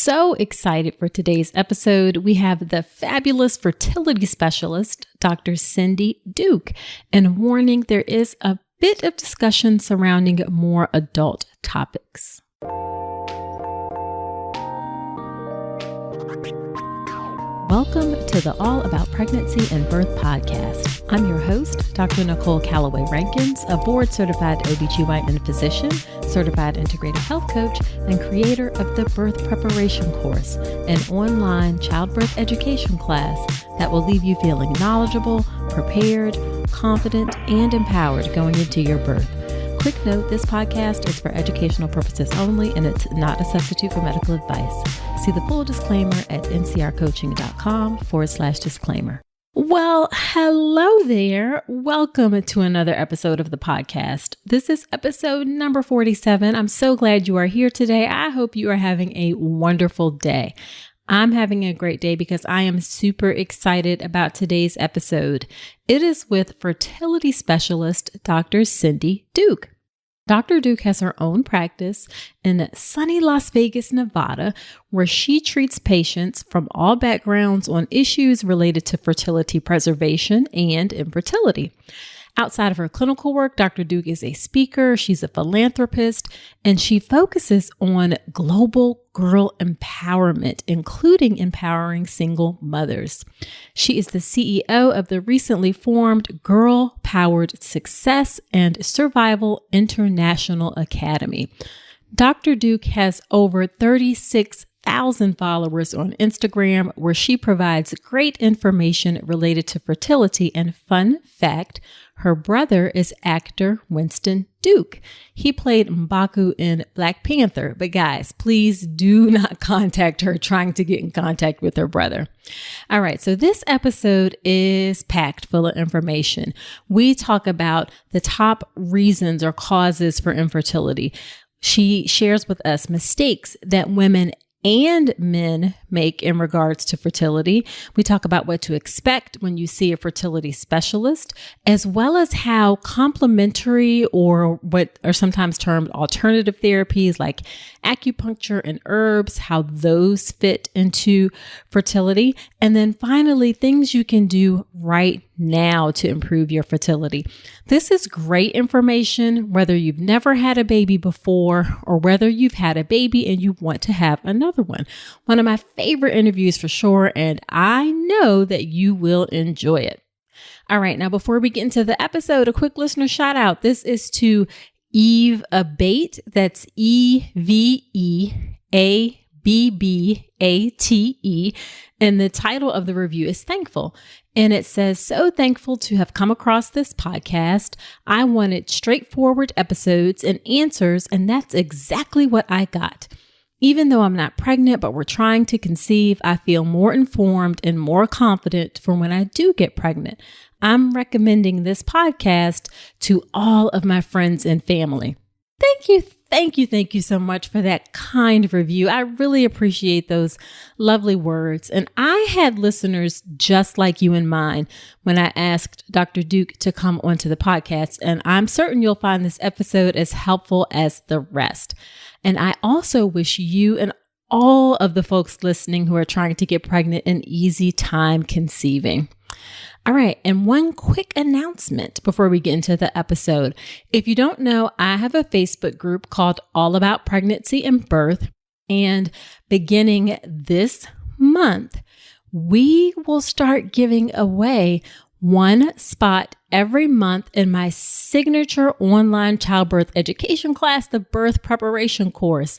so excited for today's episode. We have the fabulous fertility specialist, Dr. Cindy Duke. And warning, there is a bit of discussion surrounding more adult topics. Welcome to the All About Pregnancy and Birth podcast. I'm your host, Dr. Nicole Calloway Rankins, a board-certified OBGYN physician, certified integrative health coach, and creator of the Birth Preparation Course, an online childbirth education class that will leave you feeling knowledgeable, prepared, confident, and empowered going into your birth. Quick note, this podcast is for educational purposes only, and it's not a substitute for medical advice. See the full disclaimer at ncrcoaching.com/disclaimer. Well, hello there. Welcome to another episode of the podcast. This is episode number 47. I'm so glad you are here today. I hope you are having a wonderful day. I'm having a great day because I am super excited about today's episode. It is with fertility specialist, Dr. Cindy Duke. Dr. Duke has her own practice in sunny Las Vegas, Nevada, where she treats patients from all backgrounds on issues related to fertility preservation and infertility. Outside of her clinical work, Dr. Duke is a speaker, she's a philanthropist, and she focuses on global girl empowerment, including empowering single mothers. She is the CEO of the recently formed Girl Powered Success and Survival International Academy. Dr. Duke has over 36,000 followers on Instagram, where she provides great information related to fertility. And fun fact, her brother is actor Winston Duke. He played M'Baku in Black Panther. But guys, please do not contact her trying to get in contact with her brother. All right, so this episode is packed full of information. We talk about the top reasons or causes for infertility. She shares with us mistakes that women and men make in regards to fertility. We talk about what to expect when you see a fertility specialist, as well as how complementary or what are sometimes termed alternative therapies like acupuncture and herbs, how those fit into fertility. And then finally, things you can do right now to improve your fertility. This is great information, whether you've never had a baby before or whether you've had a baby and you want to have another one. One of my favorite interviews for sure, and I know that you will enjoy it. All right, now before we get into the episode, a quick listener shout out. This is to Eve Abate. That's EVEABBATE. And the title of the review is Thankful. And it says, so thankful to have come across this podcast. I wanted straightforward episodes and answers, and that's exactly what I got. Even though I'm not pregnant, but we're trying to conceive, I feel more informed and more confident for when I do get pregnant. I'm recommending this podcast to all of my friends and family. Thank you so much for that kind review. I really appreciate those lovely words. And I had listeners just like you in mind when I asked Dr. Duke to come onto the podcast. And I'm certain you'll find this episode as helpful as the rest. And I also wish you and all of the folks listening who are trying to get pregnant an easy time conceiving. All right. And one quick announcement before we get into the episode. If you don't know, I have a Facebook group called All About Pregnancy and Birth. And beginning this month, we will start giving away one spot every month in my signature online childbirth education class, the Birth Preparation Course.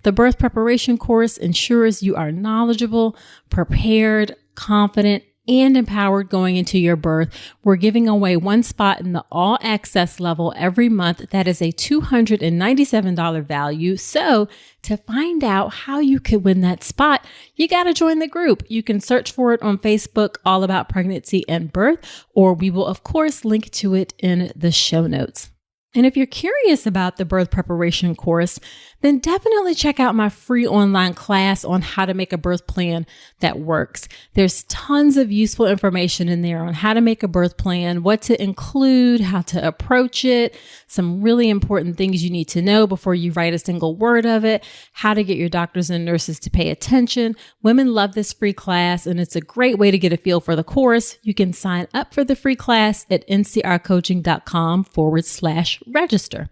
The Birth Preparation Course ensures you are knowledgeable, prepared, confident, and empowered going into your birth. We're giving away one spot in the all access level every month. That is a $297 value. So to find out how you could win that spot, you got to join the group. You can search for it on Facebook, All About Pregnancy and Birth, or we will of course link to it in the show notes. And if you're curious about the birth preparation course, then definitely check out my free online class on how to make a birth plan that works. There's tons of useful information in there on how to make a birth plan, what to include, how to approach it, some really important things you need to know before you write a single word of it, how to get your doctors and nurses to pay attention. Women love this free class, and it's a great way to get a feel for the course. You can sign up for the free class at ncrcoaching.com/register.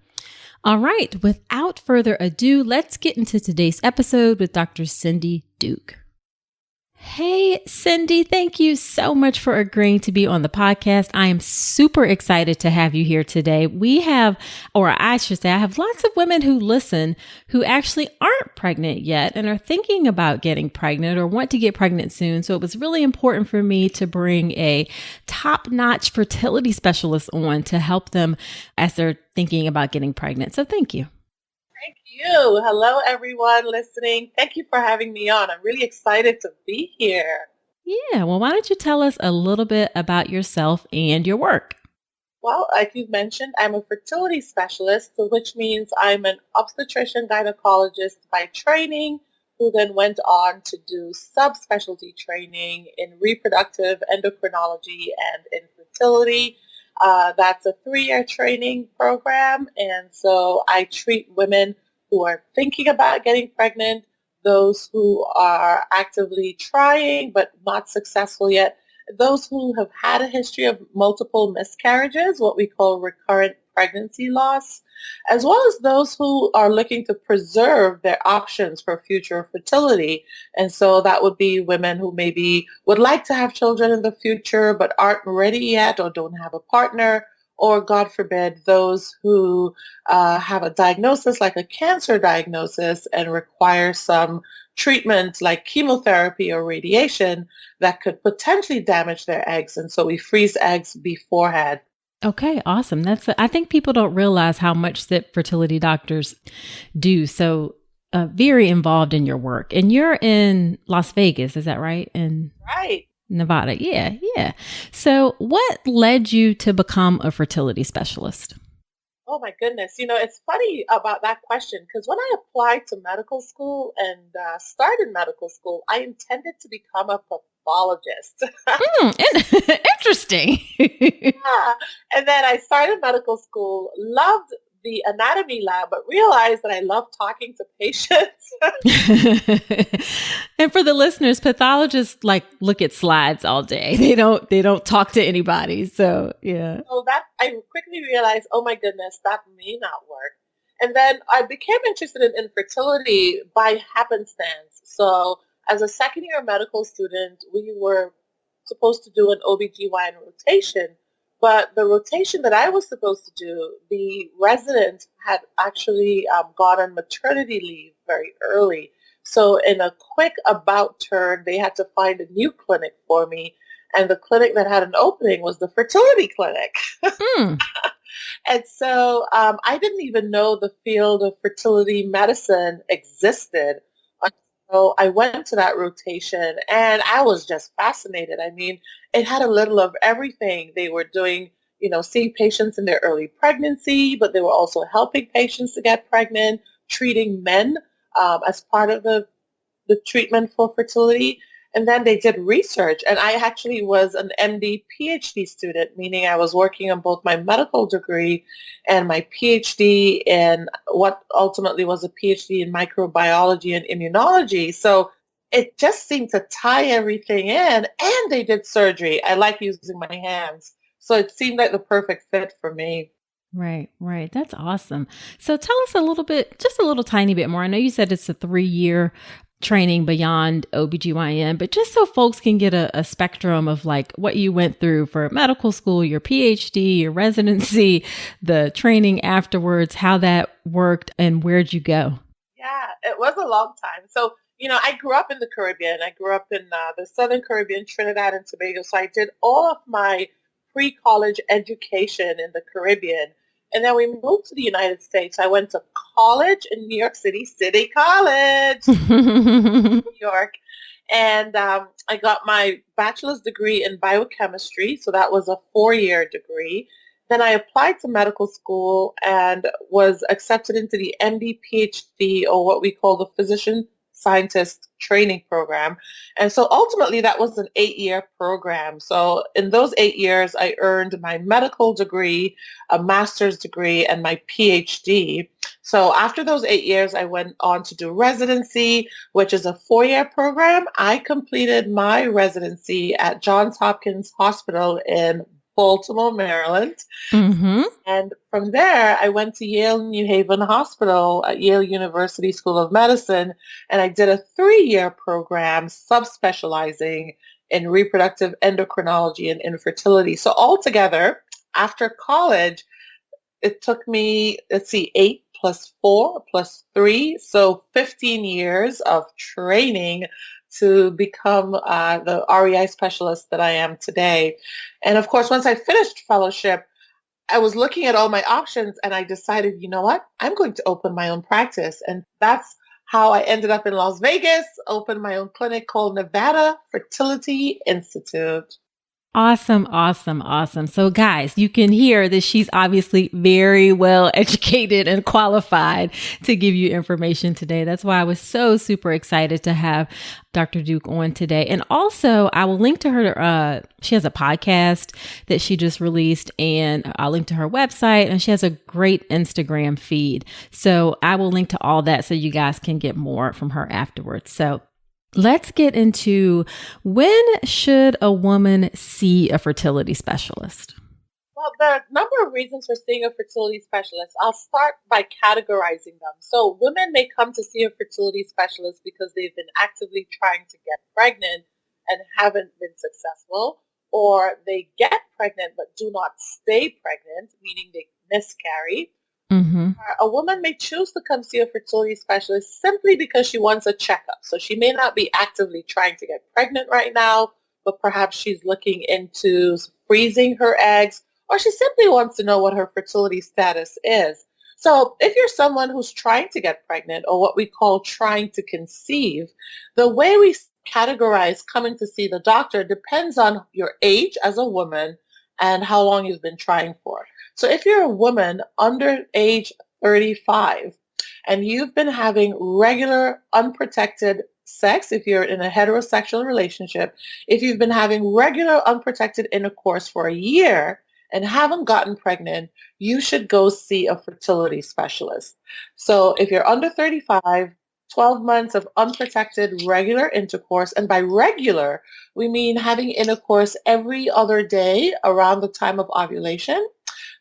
All right, without further ado, let's get into today's episode with Dr. Cindy Duke. Hey, Cindy, thank you so much for agreeing to be on the podcast. I am super excited to have you here today. I have lots of women who listen who actually aren't pregnant yet and are thinking about getting pregnant or want to get pregnant soon. So it was really important for me to bring a top-notch fertility specialist on to help them as they're thinking about getting pregnant. So thank you. Thank you. Hello, everyone listening. Thank you for having me on. I'm really excited to be here. Yeah. Well, why don't you tell us a little bit about yourself and your work? Well, like you mentioned, I'm a fertility specialist, which means I'm an obstetrician gynecologist by training, who then went on to do subspecialty training in reproductive, endocrinology, and infertility. That's a 3-year training program, and so I treat women who are thinking about getting pregnant, those who are actively trying but not successful yet, those who have had a history of multiple miscarriages, what we call recurrent pregnancy loss, as well as those who are looking to preserve their options for future fertility. And so that would be women who maybe would like to have children in the future but aren't ready yet or don't have a partner, or God forbid, those who have a diagnosis like a cancer diagnosis and require some treatment like chemotherapy or radiation that could potentially damage their eggs. And so we freeze eggs beforehand. Okay, awesome. I think people don't realize how much that fertility doctors do. So very involved in your work. And you're in Las Vegas, is that right? Right. Nevada. Yeah. So what led you to become a fertility specialist? Oh my goodness. It's funny about that question because when I applied to medical school and started medical school, I intended to become a pathologist. Interesting. Yeah. And then I started medical school, loved the anatomy lab, but realized that I love talking to patients. And for the listeners, pathologists look at slides all day. They don't talk to anybody. So yeah. So that I quickly realized, oh my goodness, that may not work. And then I became interested in infertility by happenstance. So as a second year medical student, we were supposed to do an OBGYN rotation. But the rotation that I was supposed to do, the resident had actually gone on maternity leave very early. So in a quick about turn, they had to find a new clinic for me. And the clinic that had an opening was the fertility clinic. And so I didn't even know the field of fertility medicine existed. So I went to that rotation and I was just fascinated. I mean, it had a little of everything. They were doing, seeing patients in their early pregnancy, but they were also helping patients to get pregnant, treating men as part of the treatment for fertility. And then they did research. And I actually was an MD Ph.D. student, meaning I was working on both my medical degree and my Ph.D. in what ultimately was a Ph.D. in microbiology and immunology. So it just seemed to tie everything in. And they did surgery. I like using my hands. So it seemed like the perfect fit for me. Right. That's awesome. So tell us a little bit, just a little tiny bit more. I know you said it's a 3-year training beyond OBGYN, but just so folks can get a spectrum of what you went through for medical school, your PhD, your residency, the training afterwards, how that worked, and where'd you go? Yeah, it was a long time. So, I grew up in the Caribbean. I grew up in the Southern Caribbean, Trinidad and Tobago. So I did all of my pre-college education in the Caribbean. And then we moved to the United States. I went to college in New York City, City College, New York. And I got my bachelor's degree in biochemistry. So that was a 4-year degree. Then I applied to medical school and was accepted into the MD Ph.D., or what we call the physician scientist training program. And so ultimately that was an 8-year program. So in those 8 years, I earned my medical degree, a master's degree, and my PhD. So after those 8 years, I went on to do residency, which is a 4-year program. I completed my residency at Johns Hopkins Hospital in Baltimore, Maryland. Mm-hmm. And from there, I went to Yale New Haven Hospital at Yale University School of Medicine, and I did a 3-year program subspecializing in reproductive endocrinology and infertility. So altogether, after college, it took me, let's see, 8 plus 4 plus 3, so 15 years of training to become the REI specialist that I am today. And of course, once I finished fellowship, I was looking at all my options and I decided, you know what? I'm going to open my own practice. And that's how I ended up in Las Vegas, opened my own clinic called Nevada Fertility Institute. Awesome, awesome, awesome. So guys, you can hear that she's obviously very well educated and qualified to give you information today. That's why I was so super excited to have Dr. Duke on today. And also I will link to her, she has a podcast that she just released, and I'll link to her website, and she has a great Instagram feed. So I will link to all that so you guys can get more from her afterwards. So let's get into, when should a woman see a fertility specialist? Well, there are a number of reasons for seeing a fertility specialist. I'll start by categorizing them. So women may come to see a fertility specialist because they've been actively trying to get pregnant and haven't been successful, or they get pregnant but do not stay pregnant, meaning they miscarry. Mm-hmm. A woman may choose to come see a fertility specialist simply because she wants a checkup. So she may not be actively trying to get pregnant right now, but perhaps she's looking into freezing her eggs, or she simply wants to know what her fertility status is. So if you're someone who's trying to get pregnant, or what we call trying to conceive, the way we categorize coming to see the doctor depends on your age as a woman and how long you've been trying for. So if you're a woman under age 35 and you've been having regular unprotected sex, if you're in a heterosexual relationship, if you've been having regular unprotected intercourse for a year and haven't gotten pregnant, you should go see a fertility specialist. So if you're under 35, 12 months of unprotected regular intercourse, and by regular, we mean having intercourse every other day around the time of ovulation,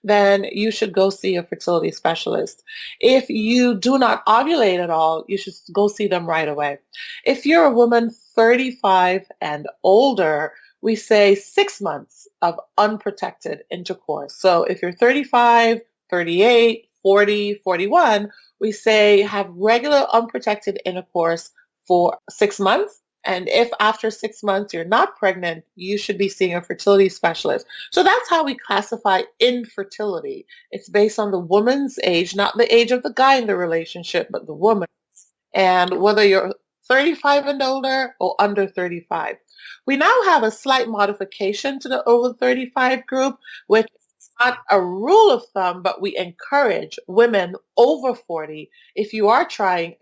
then you should go see a fertility specialist. If you do not ovulate at all, you should go see them right away. If you're a woman 35 and older, we say 6 months of unprotected intercourse. So if you're 35, 38, 40, 41, we say have regular unprotected intercourse for 6 months. And if after 6 months you're not pregnant, you should be seeing a fertility specialist. So that's how we classify infertility. It's based on the woman's age, not the age of the guy in the relationship, but the woman. And whether you're 35 and older or under 35. We now have a slight modification to the over 35 group, which is not a rule of thumb, but we encourage women over 40, if you are trying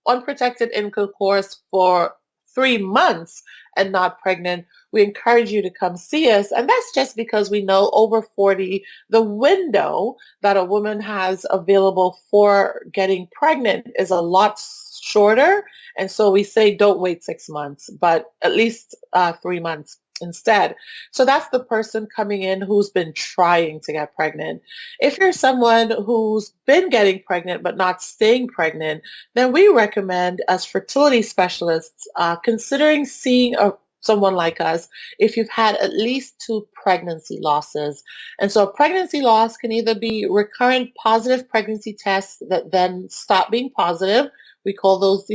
unprotected intercourse for 3 months and not pregnant, we encourage you to come see us. And that's just because we know over 40, the window that a woman has available for getting pregnant is a lot shorter. And so we say don't wait 6 months, but at least 3 months instead. So that's the person coming in who's been trying to get pregnant. If you're someone who's been getting pregnant but not staying pregnant, then we recommend as fertility specialists considering seeing someone like us if you've had at least 2 pregnancy losses. And so a pregnancy loss can either be recurrent positive pregnancy tests that then stop being positive. We call those,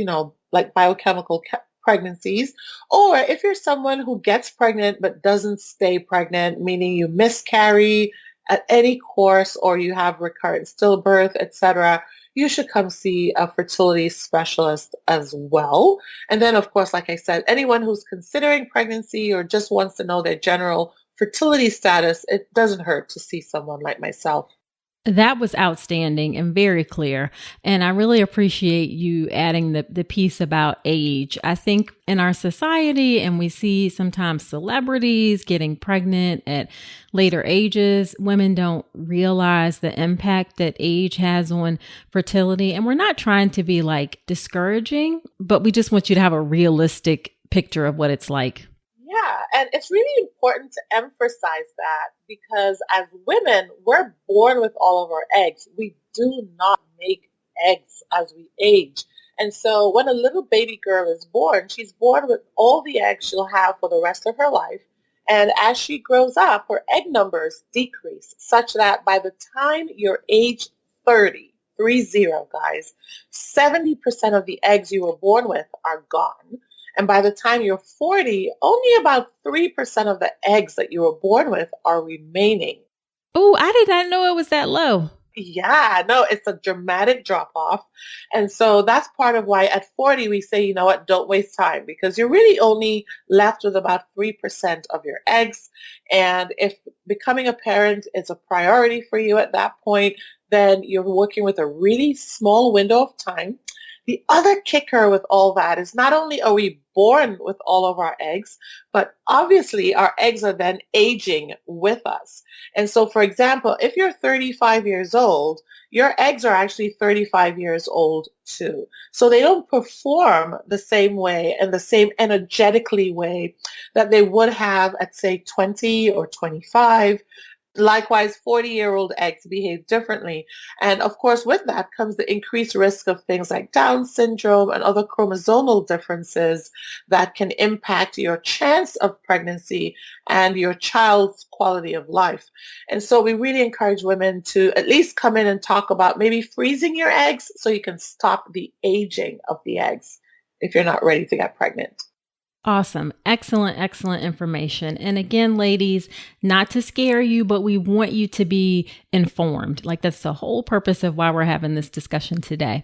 like biochemical pregnancies. Or if you're someone who gets pregnant but doesn't stay pregnant, meaning you miscarry at any course or you have recurrent stillbirth, etc., you should come see a fertility specialist as well. And then, of course, like I said, anyone who's considering pregnancy or just wants to know their general fertility status, it doesn't hurt to see someone like myself. That was outstanding and very clear. And I really appreciate you adding the piece about age. I think in our society, and we see sometimes celebrities getting pregnant at later ages, women don't realize the impact that age has on fertility. And we're not trying to be like discouraging, but we just want you to have a realistic picture of what it's like. Yeah, and it's really important to emphasize that because as women, we're born with all of our eggs. We do not make eggs as we age. And so when a little baby girl is born, she's born with all the eggs she'll have for the rest of her life. And as she grows up, her egg numbers decrease such that by the time you're age 30, 30 guys, 70% of the eggs you were born with are gone. And by the time you're 40, only about 3% of the eggs that you were born with are remaining. Oh, I did not know it was that low. Yeah, no, it's a dramatic drop off. And so that's part of why at 40 we say, you know what, don't waste time because you're really only left with about 3% of your eggs. And if becoming a parent is a priority for you at that point, then you're working with a really small window of time. The other kicker with all that is not only are we born with all of our eggs, but obviously our eggs are then aging with us. And so, for example, if you're 35 years old, your eggs are actually 35 years old too. So they don't perform the same way and the same energetically way that they would have at, say, 20 or 25. Likewise, 40-year-old eggs behave differently. And of course, with that comes the increased risk of things like Down syndrome and other chromosomal differences that can impact your chance of pregnancy and your child's quality of life. And so we really encourage women to at least come in and talk about maybe freezing your eggs so you can stop the aging of the eggs if you're not ready to get pregnant. Awesome. Excellent, excellent information. And again, ladies, not to scare you, but we want you to be informed. Like that's the whole purpose of why we're having this discussion today.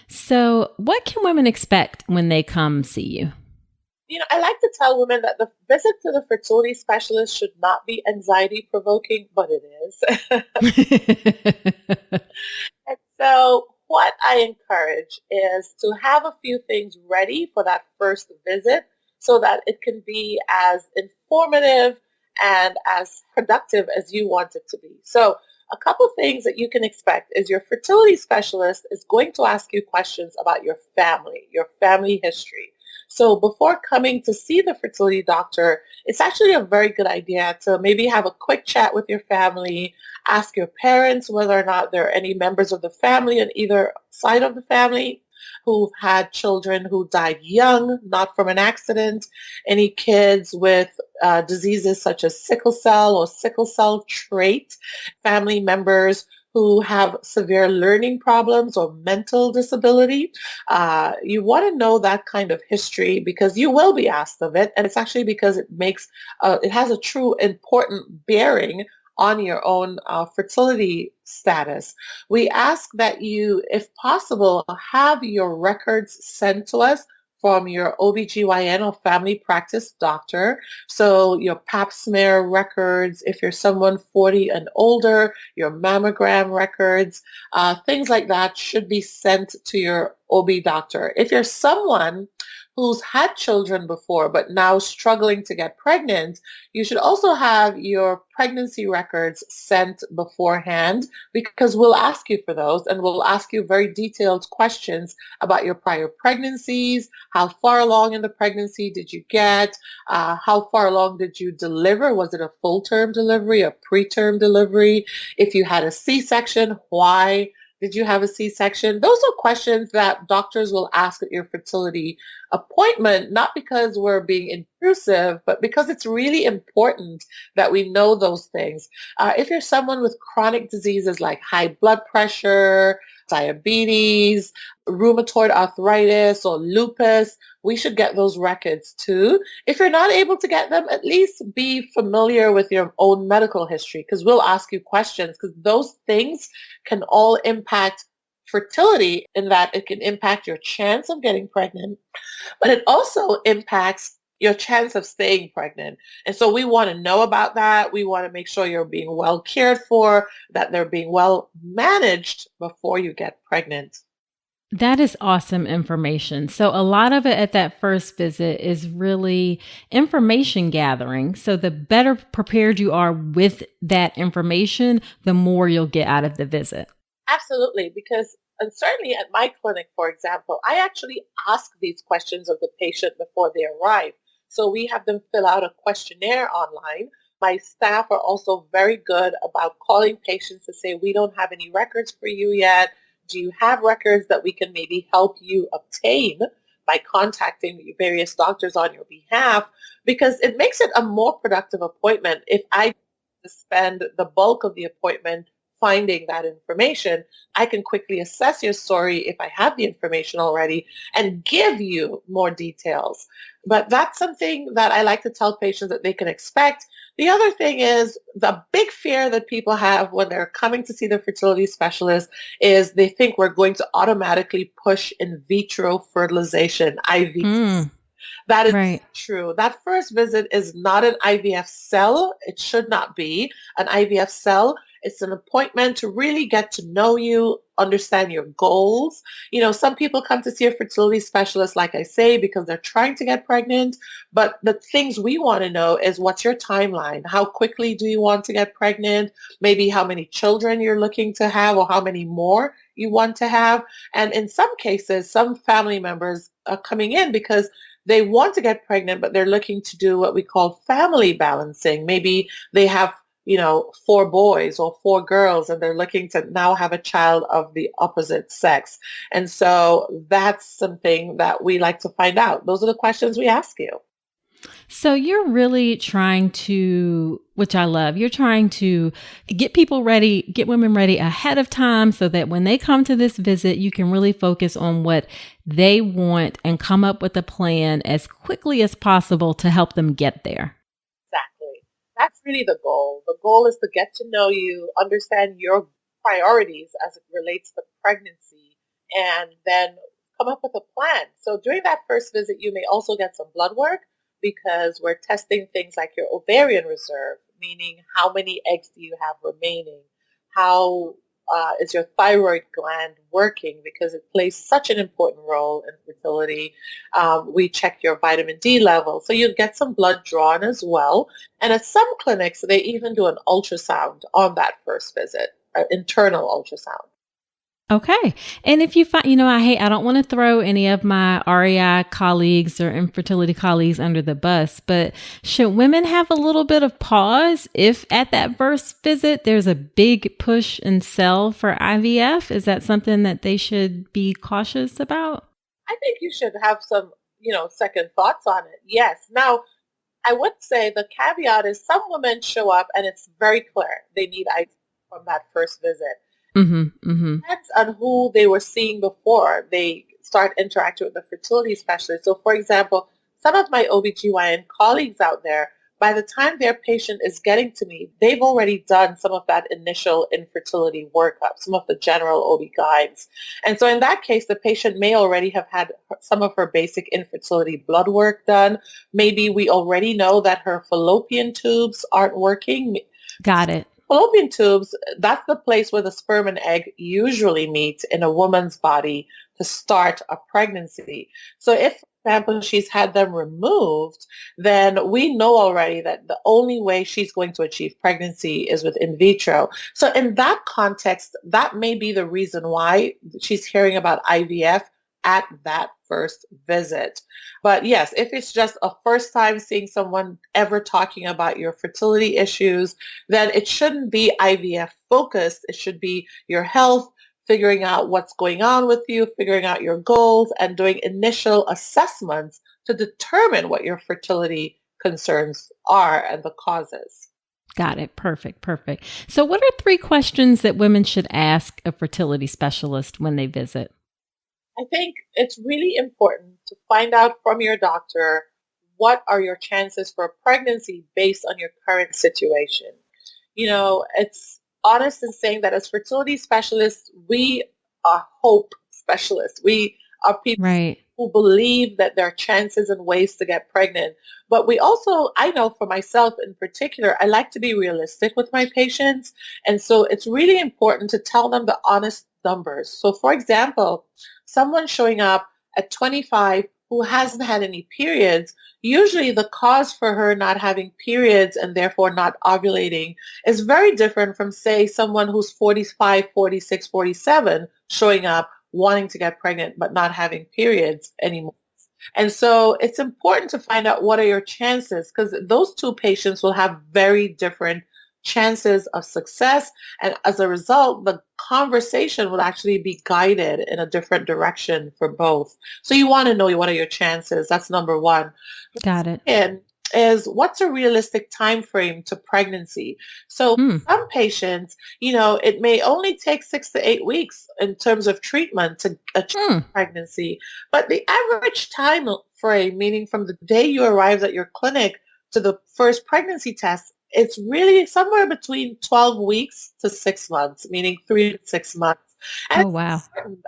So what can women expect when they come see you? You know, I like to tell women that the visit to the fertility specialist should not be anxiety provoking, but it is. And so what I encourage is to have a few things ready for that first visit so that it can be as informative and as productive as you want it to be. So a couple things that you can expect is your fertility specialist is going to ask you questions about your family history. So before coming to see the fertility doctor, it's actually a very good idea to maybe have a quick chat with your family, ask your parents whether or not there are any members of the family on either side of the family who've had children who died young, not from an accident, any kids with diseases such as sickle cell or sickle cell trait, family members who have severe learning problems or mental disability. You want to know that kind of history because you will be asked of it, and it's actually because it has a true important bearing on your own fertility status. We ask that you, if possible, have your records sent to us from your OBGYN or family practice doctor. So your pap smear records, if you're someone 40 and older, your mammogram records, things like that should be sent to your OB doctor. If you're someone who's had children before but now struggling to get pregnant, you should also have your pregnancy records sent beforehand because we'll ask you for those and we'll ask you very detailed questions about your prior pregnancies, how far along in the pregnancy did you get, how far along did you deliver, was it a full-term delivery, a preterm delivery, if you had a C-section, why did you have a C-section? Those are questions that doctors will ask at your fertility appointment, not because we're being intrusive, but because it's really important that we know those things. If you're someone with chronic diseases like high blood pressure, diabetes, rheumatoid arthritis, or lupus, we should get those records too. If you're not able to get them, at least be familiar with your own medical history because we'll ask you questions because those things can all impact fertility in that it can impact your chance of getting pregnant, but it also impacts your chance of staying pregnant. And so we want to know about that. We want to make sure you're being well cared for, that they're being well managed before you get pregnant. That is awesome information. So, a lot of it at that first visit is really information gathering. So, the better prepared you are with that information, the more you'll get out of the visit. Absolutely, because and certainly at my clinic, for example, I actually ask these questions of the patient before they arrive. So we have them fill out a questionnaire online. My staff are also very good about calling patients to say, we don't have any records for you yet. Do you have records that we can maybe help you obtain by contacting various doctors on your behalf? Because it makes it a more productive appointment if I spend the bulk of the appointment finding that information. I can quickly assess your story if I have the information already and give you more details. But that's something that I like to tell patients that they can expect. The other thing is the big fear that people have when they're coming to see the fertility specialist is they think we're going to automatically push in vitro fertilization, IVF. That is Right. true. That first visit is not an IVF cell. It should not be an IVF cell. It's an appointment to really get to know you, understand your goals. You know, some people come to see a fertility specialist, like I say, because they're trying to get pregnant. But the things we want to know is what's your timeline? How quickly do you want to get pregnant? Maybe how many children you're looking to have or how many more you want to have. And in some cases, some family members are coming in because they want to get pregnant, but they're looking to do what we call family balancing. Maybe they have, 4 boys or 4 girls, and they're looking to now have a child of the opposite sex. And so that's something that we like to find out. Those are the questions we ask you. So you're really trying to, which I love, you're trying to get people ready, get women ready ahead of time so that when they come to this visit, you can really focus on what they want and come up with a plan as quickly as possible to help them get there. Exactly. That's really the goal. The goal is to get to know you, understand your priorities as it relates to pregnancy, and then come up with a plan. So during that first visit, you may also get some blood work because we're testing things like your ovarian reserve, meaning how many eggs do you have remaining? How is your thyroid gland working? Because it plays such an important role in fertility. We check your vitamin D level. So you get some blood drawn as well. And at some clinics, they even do an ultrasound on that first visit, an internal ultrasound. Okay. And if you find, I don't want to throw any of my REI colleagues or infertility colleagues under the bus, but should women have a little bit of pause if at that first visit there's a big push and sell for IVF? Is that something that they should be cautious about? I think you should have some, second thoughts on it. Yes. Now, I would say the caveat is some women show up and it's very clear they need IVF from that first visit. Mm-hmm. Mm-hmm. Depends on who they were seeing before they start interacting with the fertility specialist. So for example, some of my OBGYN colleagues out there, by the time their patient is getting to me, they've already done some of that initial infertility workup, some of the general OB guides. And so in that case, the patient may already have had some of her basic infertility blood work done. Maybe we already know that her fallopian tubes aren't working. Got it. Fallopian tubes, that's the place where the sperm and egg usually meet in a woman's body to start a pregnancy. So if, for example, she's had them removed, then we know already that the only way she's going to achieve pregnancy is with in vitro. So in that context, that may be the reason why she's hearing about IVF at that first visit. But yes, if it's just a first time seeing someone ever talking about your fertility issues, then it shouldn't be IVF focused. It should be your health, figuring out what's going on with you, figuring out your goals, and doing initial assessments to determine what your fertility concerns are and the causes. Got it. Perfect. Perfect. So what are 3 questions that women should ask a fertility specialist when they visit? I think it's really important to find out from your doctor what are your chances for a pregnancy based on your current situation. It's honest in saying that as fertility specialists, we are hope specialists. We are people Right. who believe that there are chances and ways to get pregnant. But we also, I know for myself in particular, I like to be realistic with my patients. And so it's really important to tell them the honest numbers. So for example, someone showing up at 25 who hasn't had any periods, usually the cause for her not having periods and therefore not ovulating is very different from, say, someone who's 45, 46, 47 showing up wanting to get pregnant but not having periods anymore. And so it's important to find out what are your chances, because those two patients will have very different chances of success. And as a result, the conversation will actually be guided in a different direction for both. So you want to know what are your chances. That's number one. Got it. And is what's a realistic time frame to pregnancy? So some patients, it may only take 6 to 8 weeks in terms of treatment to achieve pregnancy, but the average time frame, meaning from the day you arrive at your clinic to the first pregnancy test, it's really somewhere between 12 weeks to 6 months, meaning 3 to 6 months. And Oh, wow.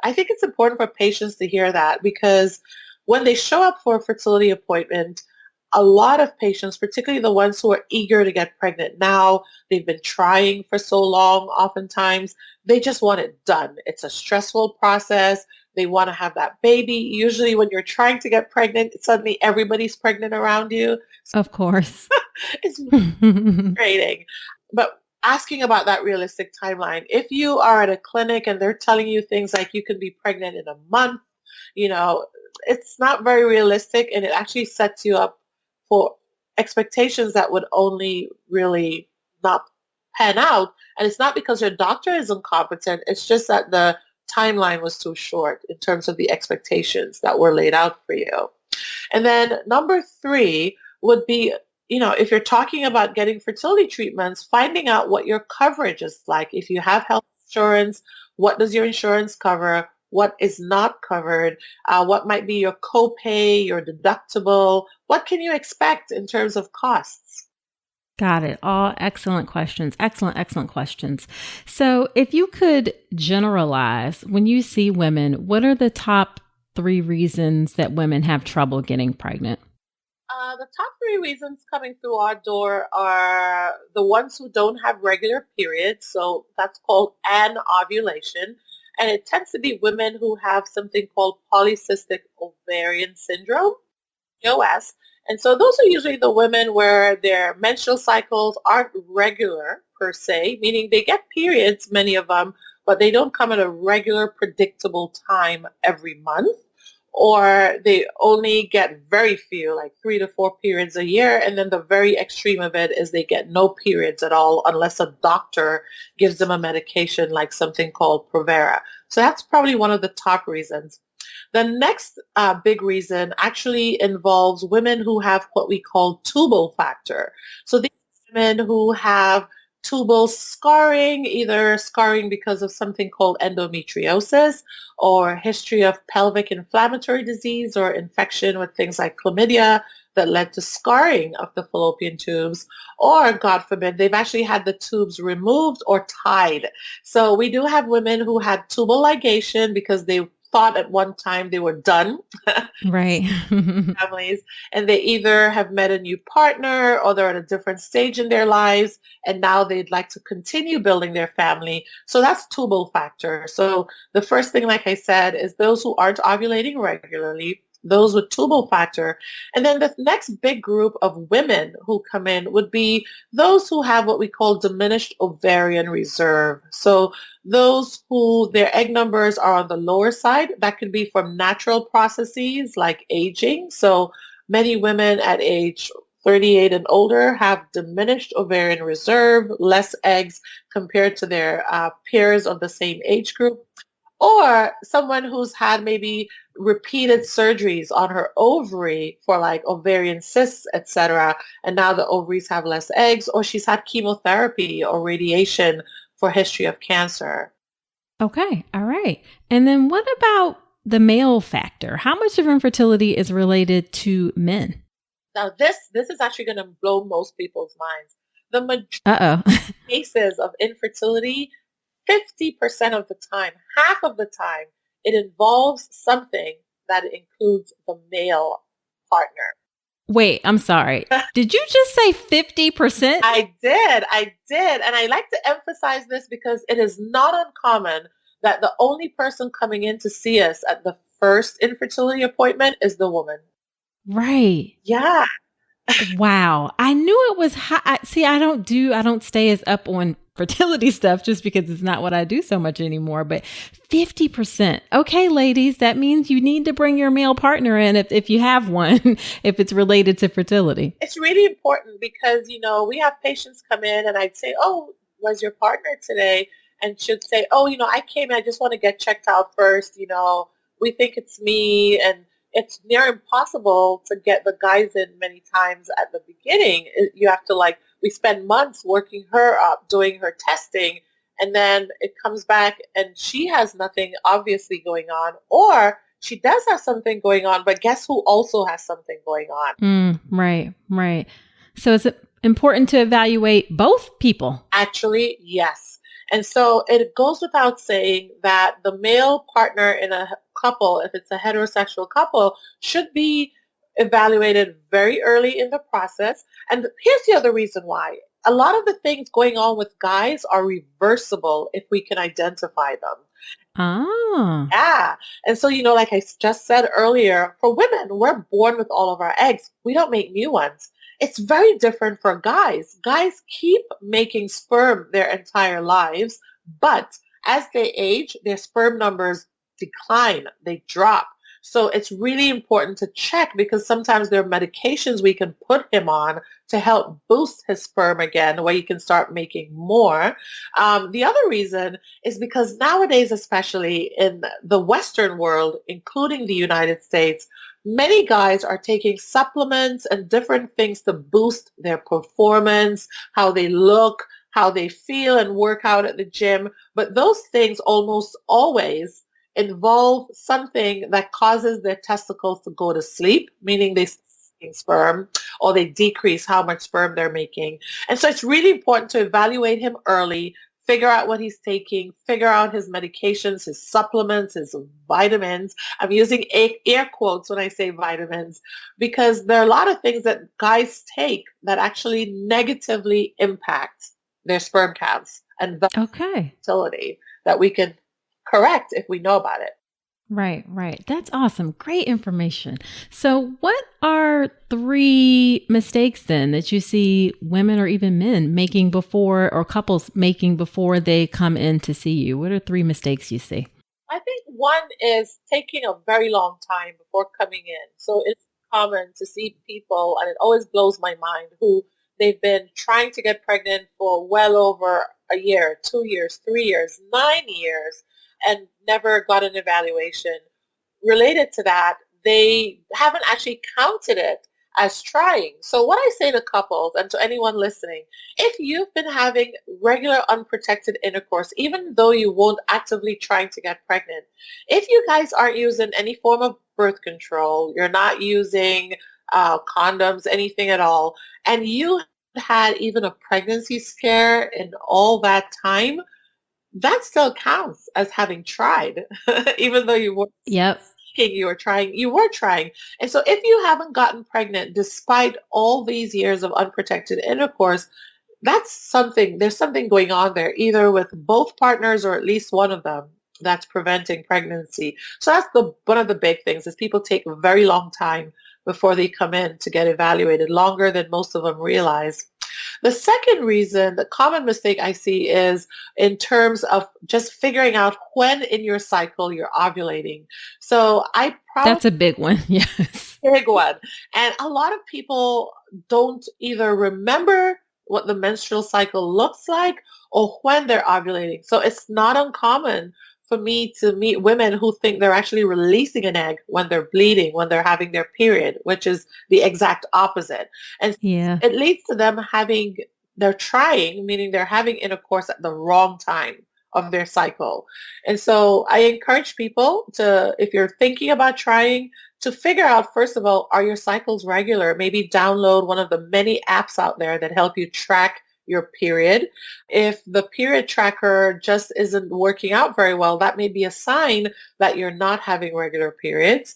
I think it's important for patients to hear that, because when they show up for a fertility appointment, a lot of patients, particularly the ones who are eager to get pregnant now, they've been trying for so long, oftentimes, they just want it done. It's a stressful process. They want to have that baby. Usually when you're trying to get pregnant, suddenly everybody's pregnant around you. Of course. It's frustrating. But asking about that realistic timeline, if you are at a clinic and they're telling you things like you can be pregnant in a month, it's not very realistic, and it actually sets you up for expectations that would only really not pan out. And it's not because your doctor is incompetent. It's just that the timeline was too short in terms of the expectations that were laid out for you. And then number three would be, if you're talking about getting fertility treatments, finding out what your coverage is like. If you have health insurance, what does your insurance cover? What is not covered? What might be your copay, your deductible? What can you expect in terms of costs? Got it. All excellent questions. Excellent questions. So if you could generalize, when you see women, what are the top 3 reasons that women have trouble getting pregnant? The top 3 reasons coming through our door are the ones who don't have regular periods. So that's called anovulation. And it tends to be women who have something called polycystic ovarian syndrome, POS. And so those are usually the women where their menstrual cycles aren't regular per se, meaning they get periods, many of them, but they don't come at a regular, predictable time every month. Or they only get very few, like 3 to 4 periods a year. And then the very extreme of it is they get no periods at all unless a doctor gives them a medication like something called Provera. So that's probably one of the top reasons. The next big reason actually involves women who have what we call tubal factor. So these women who have tubal scarring, either scarring because of something called endometriosis or history of pelvic inflammatory disease or infection with things like chlamydia that led to scarring of the fallopian tubes, or God forbid, they've actually had the tubes removed or tied. So we do have women who had tubal ligation because they thought at one time they were done. Right. Families, and they either have met a new partner or they're at a different stage in their lives and now they'd like to continue building their family. So that's tubal factor. So the first thing, like I said, is those who aren't ovulating regularly, those with tubal factor. And then the next big group of women who come in would be those who have what we call diminished ovarian reserve. So those who their egg numbers are on the lower side, that could be from natural processes like aging. So many women at age 38 and older have diminished ovarian reserve, less eggs compared to their peers of the same age group. Or someone who's had maybe repeated surgeries on her ovary for like ovarian cysts, etc., and now the ovaries have less eggs, or she's had chemotherapy or radiation for history of cancer. Okay. All right. And then what about the male factor? How much of infertility is related to men? Now this is actually going to blow most people's minds. The majority Uh-oh. of cases of infertility, 50% of the time, half of the time, it involves something that includes the male partner. Wait, I'm sorry. Did you just say 50%? I did. And I like to emphasize this because it is not uncommon that the only person coming in to see us at the first infertility appointment is the woman. Right. Yeah. Wow. I knew it was high. See, I don't stay as up on fertility stuff just because it's not what I do so much anymore, but 50%. Okay, ladies, that means you need to bring your male partner in if you have one, if it's related to fertility. It's really important because, we have patients come in and I'd say, oh, was your partner today? And she'd say, oh, I came in, I just want to get checked out first. We think it's me. And it's near impossible to get the guys in many times at the beginning. You have to we spend months working her up, doing her testing, and then it comes back and she has nothing obviously going on, or she does have something going on, but guess who also has something going on? Right. So is it important to evaluate both people? Actually, yes. And so it goes without saying that the male partner in a couple, if it's a heterosexual couple, should be evaluated very early in the process. And here's the other reason why. A lot of the things going on with guys are reversible if we can identify them. Ah. Yeah. And so, like I just said earlier, for women, we're born with all of our eggs. We don't make new ones. It's very different for guys. Guys keep making sperm their entire lives, but as they age, their sperm numbers decline, they drop. So it's really important to check because sometimes there are medications we can put him on to help boost his sperm again, where you can start making more. The other reason is because nowadays, especially in the Western world, including the United States, many guys are taking supplements and different things to boost their performance, how they look, how they feel and work out at the gym. But those things almost always involve something that causes their testicles to go to sleep, meaning they stop making sperm, or they decrease how much sperm they're making. And so it's really important to evaluate him early, figure out what he's taking, figure out his medications, his supplements, his vitamins. I'm using air quotes when I say vitamins because there are a lot of things that guys take that actually negatively impact their sperm counts and fertility that we can correct if we know about it. Right. That's awesome. Great information. So what are 3 mistakes then that you see women or even men making before, or couples making before they come in to see you? What are 3 mistakes you see? I think one is taking a very long time before coming in. So it's common to see people, and it always blows my mind, who they've been trying to get pregnant for well over a year, 2 years, 3 years, 9 years, and never got an evaluation. Related to that, they haven't actually counted it as trying. So what I say to couples and to anyone listening, if you've been having regular unprotected intercourse, even though you won't actively trying to get pregnant, if you guys aren't using any form of birth control, you're not using condoms, anything at all, and you had even a pregnancy scare in all that time, that still counts as having tried, even though you weren't speaking, you were trying. And so if you haven't gotten pregnant despite all these years of unprotected intercourse, there's something going on there, either with both partners or at least one of them, that's preventing pregnancy. So that's one of the big things is people take a very long time before they come in to get evaluated, longer than most of them realize. The second reason, the common mistake I see is in terms of just figuring out when in your cycle you're ovulating. So that's a big one. Yes. Big one. And a lot of people don't either remember what the menstrual cycle looks like or when they're ovulating. So it's not uncommon for me to meet women who think they're actually releasing an egg when they're bleeding, when they're having their period, which is the exact opposite. And it leads to them they're trying, meaning they're having intercourse at the wrong time of their cycle. And so I encourage people to, if you're thinking about trying, to figure out, first of all, are your cycles regular? Maybe download one of the many apps out there that help you track your period. If the period tracker just isn't working out very well, that may be a sign that you're not having regular periods.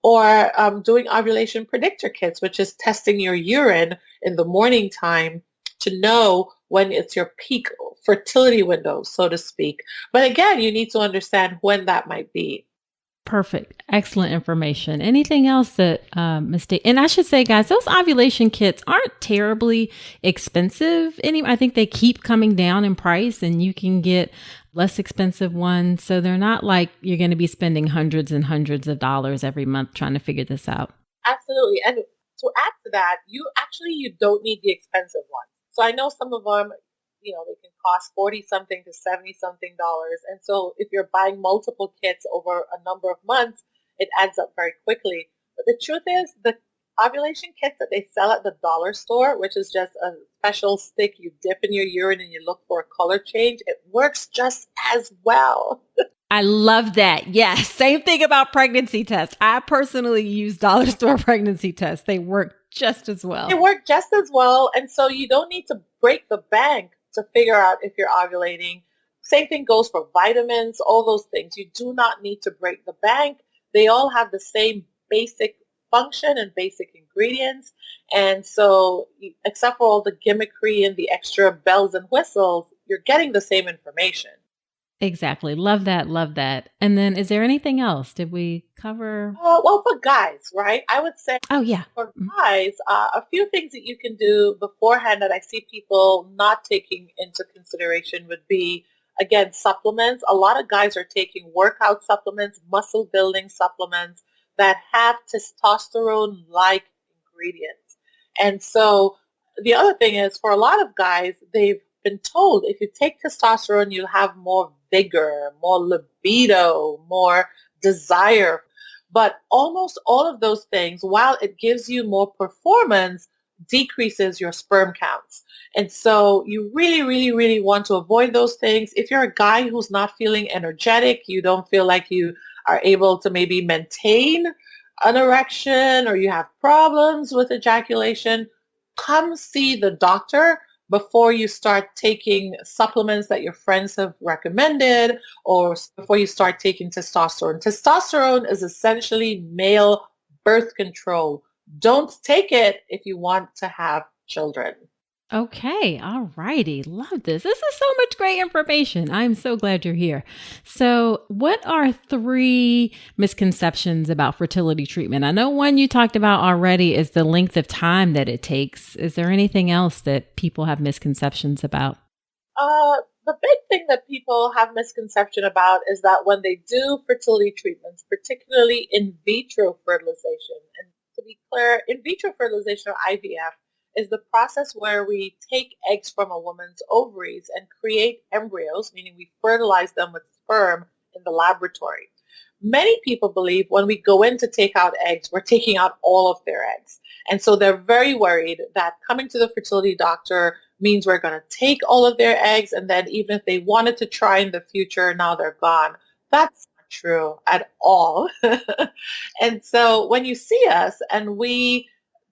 Or doing ovulation predictor kits, which is testing your urine in the morning time to know when it's your peak fertility window, so to speak. But again, you need to understand when that might be. Perfect. Excellent information. Anything else that, and I should say, guys, those ovulation kits aren't terribly expensive. I think they keep coming down in price and you can get less expensive ones. So they're not like you're going to be spending hundreds and hundreds of dollars every month trying to figure this out. Absolutely. And to add to that, you don't need the expensive ones. So I know some of them, they can cost 40 something to 70 something dollars. And so if you're buying multiple kits over a number of months, it adds up very quickly. But the truth is the ovulation kits that they sell at the dollar store, which is just a special stick you dip in your urine and you look for a color change, it works just as well. I love that. Yes. Same thing about pregnancy tests. I personally use dollar store pregnancy tests. They work just as well. They work just as well. And so you don't need to break the bank to figure out if you're ovulating. Same thing goes for vitamins, all those things. You do not need to break the bank. They all have the same basic function and basic ingredients. And so except for all the gimmickry and the extra bells and whistles, you're getting the same information. Exactly. Love that. Love that. And then is there anything else? Did we cover? Well, for guys, right? I would say for guys, a few things that you can do beforehand that I see people not taking into consideration would be, again, supplements. A lot of guys are taking workout supplements, muscle building supplements that have testosterone-like ingredients. And so the other thing is for a lot of guys, they've been told if you take testosterone, you'll have more vigor, more libido, more desire. But almost all of those things, while it gives you more performance, decreases your sperm counts. And so you really, really, really want to avoid those things. If you're a guy who's not feeling energetic, you don't feel like you are able to maybe maintain an erection or you have problems with ejaculation, come see the doctor before you start taking supplements that your friends have recommended or before you start taking testosterone. Testosterone is essentially male birth control. Don't take it if you want to have children. Okay. All righty. Love this. This is so much great information. I'm so glad you're here. So what are 3 misconceptions about fertility treatment? I know one you talked about already is the length of time that it takes. Is there anything else that people have misconceptions about? The big thing that people have misconception about is that when they do fertility treatments, particularly in vitro fertilization, and to be clear, in vitro fertilization or IVF, is the process where we take eggs from a woman's ovaries and create embryos, meaning we fertilize them with sperm in the laboratory. Many people believe when we go in to take out eggs, we're taking out all of their eggs. And so they're very worried that coming to the fertility doctor means we're going to take all of their eggs, and then even if they wanted to try in the future, now they're gone. That's not true at all. And so when you see us and we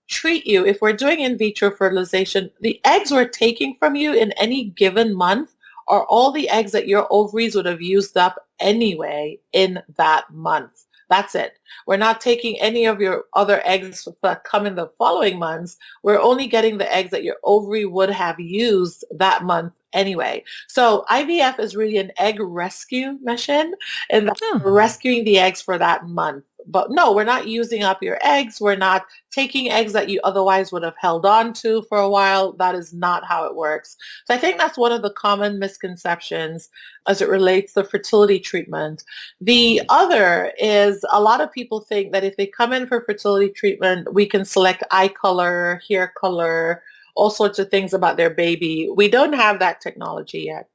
treat you, if we're doing in vitro fertilization, the eggs we're taking from you in any given month are all the eggs that your ovaries would have used up anyway in that month. That's it. We're not taking any of your other eggs that come in the following months. We're only getting the eggs that your ovary would have used that month anyway. So IVF is really an egg rescue mission, and we're rescuing the eggs for that month. But no, we're not using up your eggs. We're not taking eggs that you otherwise would have held on to for a while. That is not how it works. So I think that's one of the common misconceptions as it relates to fertility treatment. The other is a lot of people think that if they come in for fertility treatment, we can select eye color, hair color, all sorts of things about their baby. We don't have that technology yet.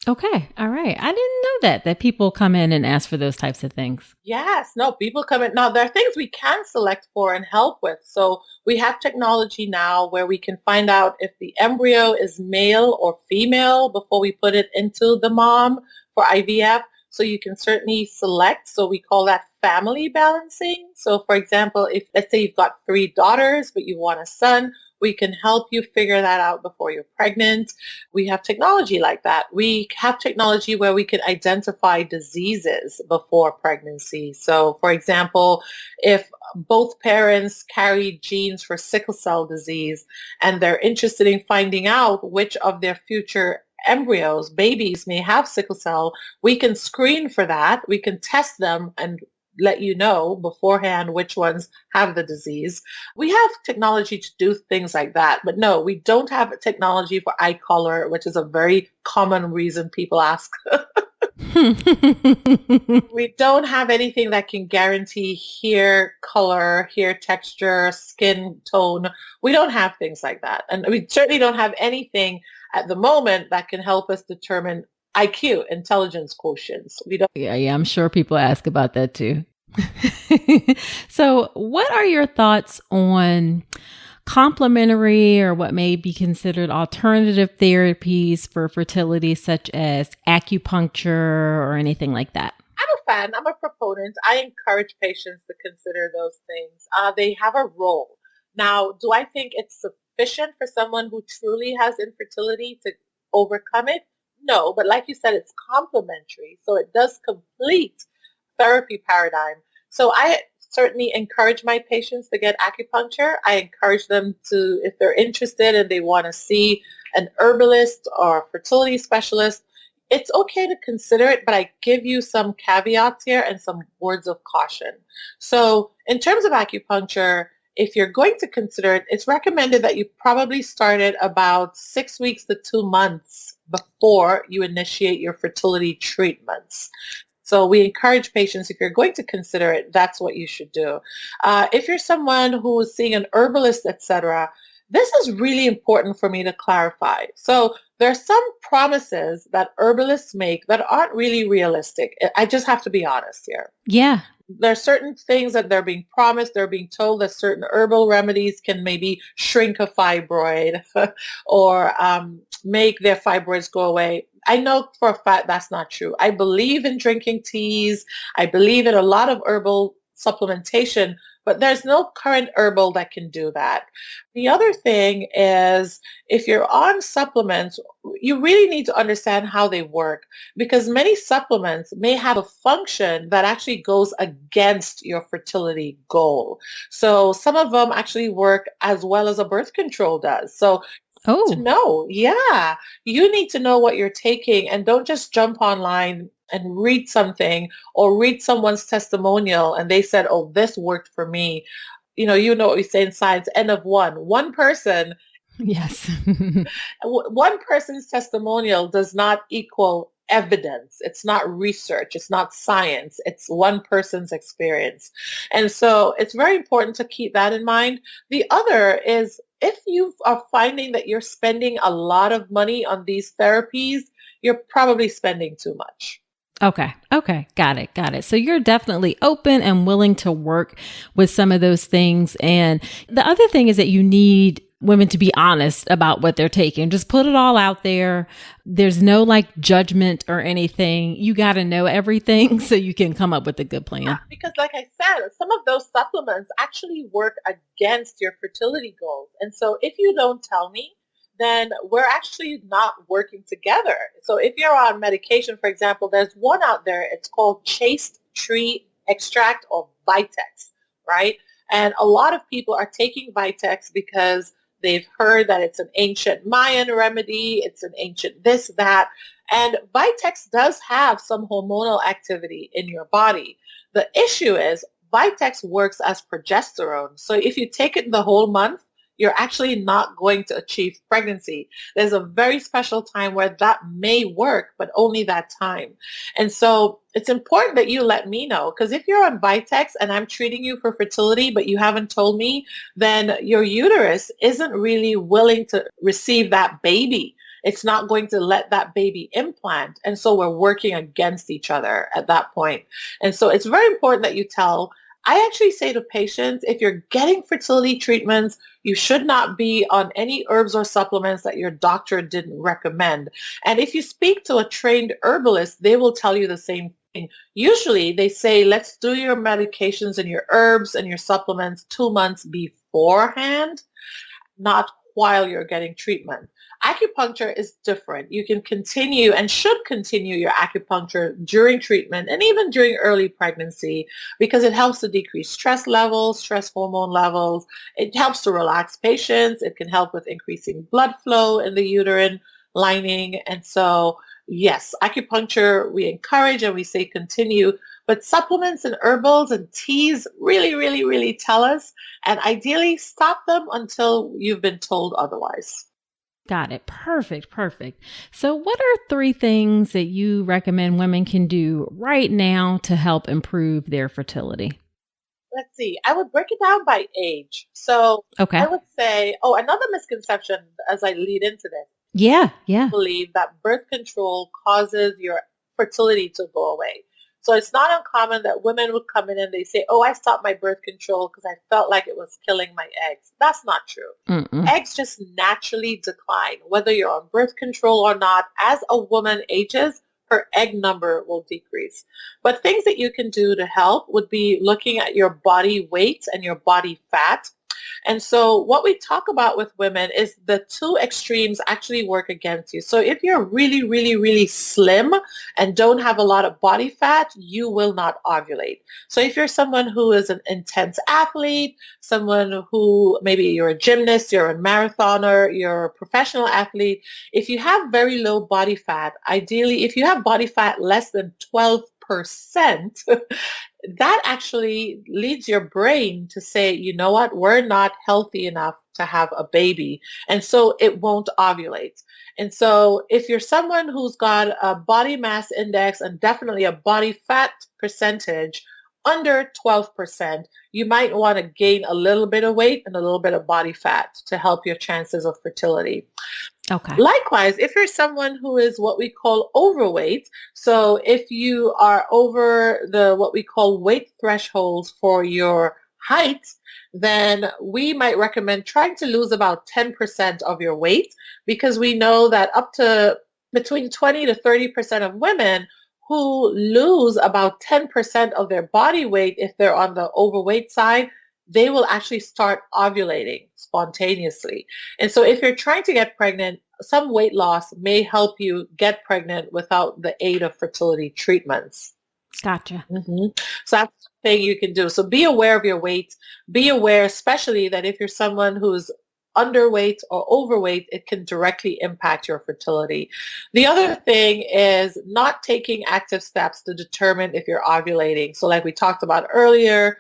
Okay. All right. I didn't know that people come in and ask for those types of things. Yes. No, people come in. Now, there are things we can select for and help with. So we have technology now where we can find out if the embryo is male or female before we put it into the mom for IVF. So you can certainly select. So we call that family balancing. So for example, if let's say you've got 3 daughters, but you want a son, We can help you figure that out before you're pregnant. We have technology like that. We have technology where we can identify diseases before pregnancy. So, for example, if both parents carry genes for sickle cell disease and they're interested in finding out which of their future embryos, babies may have sickle cell, we can screen for that. We can test them and let you know beforehand which ones have the disease. We have technology to do things like that, but no, we don't have technology for eye color, which is a very common reason people ask. We don't have anything that can guarantee hair color, hair texture, skin tone. We don't have things like that. And we certainly don't have anything at the moment that can help us determine IQ, intelligence quotients. We don't. Yeah, I'm sure people ask about that too. So, what are your thoughts on complementary or what may be considered alternative therapies for fertility, such as acupuncture or anything like that? I'm a fan. I'm a proponent. I encourage patients to consider those things. They have a role. Now, do I think it's sufficient for someone who truly has infertility to overcome it? No, but like you said, it's complementary. So it does complete therapy paradigm. So I certainly encourage my patients to get acupuncture. I encourage them to, if they're interested and they want to see an herbalist or a fertility specialist, it's okay to consider it, but I give you some caveats here and some words of caution. So in terms of acupuncture, if you're going to consider it, it's recommended that you probably start it about 6 weeks to 2 months before you initiate your fertility treatments. So we encourage patients, if you're going to consider it, that's what you should do. If you're someone who is seeing an herbalist, etc., this is really important for me to clarify. So there are some promises that herbalists make that aren't really realistic. I just have to be honest here. Yeah. There are certain things that they're being promised. They're being told that certain herbal remedies can maybe shrink a fibroid or make their fibroids go away. I know for a fact that's not true. I believe in drinking teas. I believe in a lot of herbal supplementation, but there's no current herbal that can do that. The other thing is if you're on supplements, you really need to understand how they work because many supplements may have a function that actually goes against your fertility goal. So some of them actually work as well as a birth control does. So to know, yeah, you need to know what you're taking and don't just jump online and read something or read someone's testimonial and they said, oh, this worked for me. You know what we say in science, N of one. One person, Yes. one person's testimonial does not equal evidence. It's not research. It's not science. It's one person's experience. And so it's very important to keep that in mind. The other is if you are finding that you're spending a lot of money on these therapies, you're probably spending too much. Okay. Got it. So you're definitely open and willing to work with some of those things. And the other thing is that you need women to be honest about what they're taking. Just put it all out there. There's no like judgment or anything. You got to know everything so you can come up with a good plan. Yeah, because like I said, some of those supplements actually work against your fertility goals. And so if you don't tell me, then we're actually not working together. So if you're on medication, for example, there's one out there, it's called chaste tree extract or Vitex, right? And a lot of people are taking Vitex because they've heard that it's an ancient Mayan remedy, it's an ancient this, that. And Vitex does have some hormonal activity in your body. The issue is Vitex works as progesterone. So if you take it the whole month, you're actually not going to achieve pregnancy. There's a very special time where that may work, but only that time. And so it's important that you let me know, because if you're on Vitex and I'm treating you for fertility, but you haven't told me, then your uterus isn't really willing to receive that baby. It's not going to let that baby implant. And so we're working against each other at that point. And so it's very important that you tell. I actually say to patients, if you're getting fertility treatments, you should not be on any herbs or supplements that your doctor didn't recommend. And if you speak to a trained herbalist, they will tell you the same thing. Usually they say, let's do your medications and your herbs and your supplements 2 months beforehand. not while you're getting treatment. Acupuncture is different. You can continue and should continue your acupuncture during treatment and even during early pregnancy because it helps to decrease stress levels, stress hormone levels. It helps to relax patients. It can help with increasing blood flow in the uterine lining. And so, yes, acupuncture we encourage and we say continue, but supplements and herbals and teas really, really, really tell us, and ideally stop them until you've been told otherwise. Got it. Perfect. Perfect. So what are 3 things that you recommend women can do right now to help improve their fertility? Let's see. I would break it down by age. So Okay. I would say, oh, another misconception as I lead into this, Yeah. Yeah. believe that birth control causes your fertility to go away. So it's not uncommon that women would come in and they say, oh, I stopped my birth control because I felt like it was killing my eggs. That's not true. Mm-mm. Eggs just naturally decline, whether you're on birth control or not. As a woman ages, her egg number will decrease. But things that you can do to help would be looking at your body weight and your body fat. And so what we talk about with women is the 2 extremes actually work against you. So if you're really, really, really slim and don't have a lot of body fat, you will not ovulate. So if you're someone who is an intense athlete, someone who maybe you're a gymnast, you're a marathoner, you're a professional athlete, if you have very low body fat, ideally, if you have body fat less than 12%, that actually leads your brain to say, you know what, we're not healthy enough to have a baby. And so it won't ovulate. And so if you're someone who's got a body mass index and definitely a body fat percentage under 12%, you might want to gain a little bit of weight and a little bit of body fat to help your chances of fertility. Okay. Likewise, if you're someone who is what we call overweight, so if you are over the what we call weight thresholds for your height, then we might recommend trying to lose about 10% of your weight because we know that up to between 20 to 30% of women who lose about 10% of their body weight if they're on the overweight side, they will actually start ovulating spontaneously. And so if you're trying to get pregnant, some weight loss may help you get pregnant without the aid of fertility treatments. Gotcha. So that's the thing you can do. So be aware of your weight. Be aware, especially that if you're someone who's underweight or overweight, it can directly impact your fertility. The other thing is not taking active steps to determine if you're ovulating. So like we talked about earlier,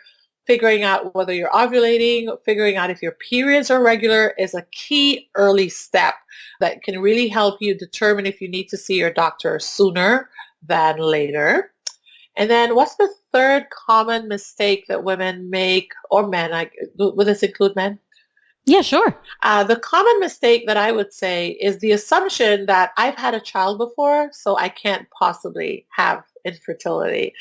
figuring out whether you're ovulating, figuring out if your periods are regular is a key early step that can really help you determine if you need to see your doctor sooner than later. And then what's the third common mistake that women make, or men? Would this include men? Yeah, sure. The common mistake that I would say is the assumption that I've had a child before, so I can't possibly have infertility.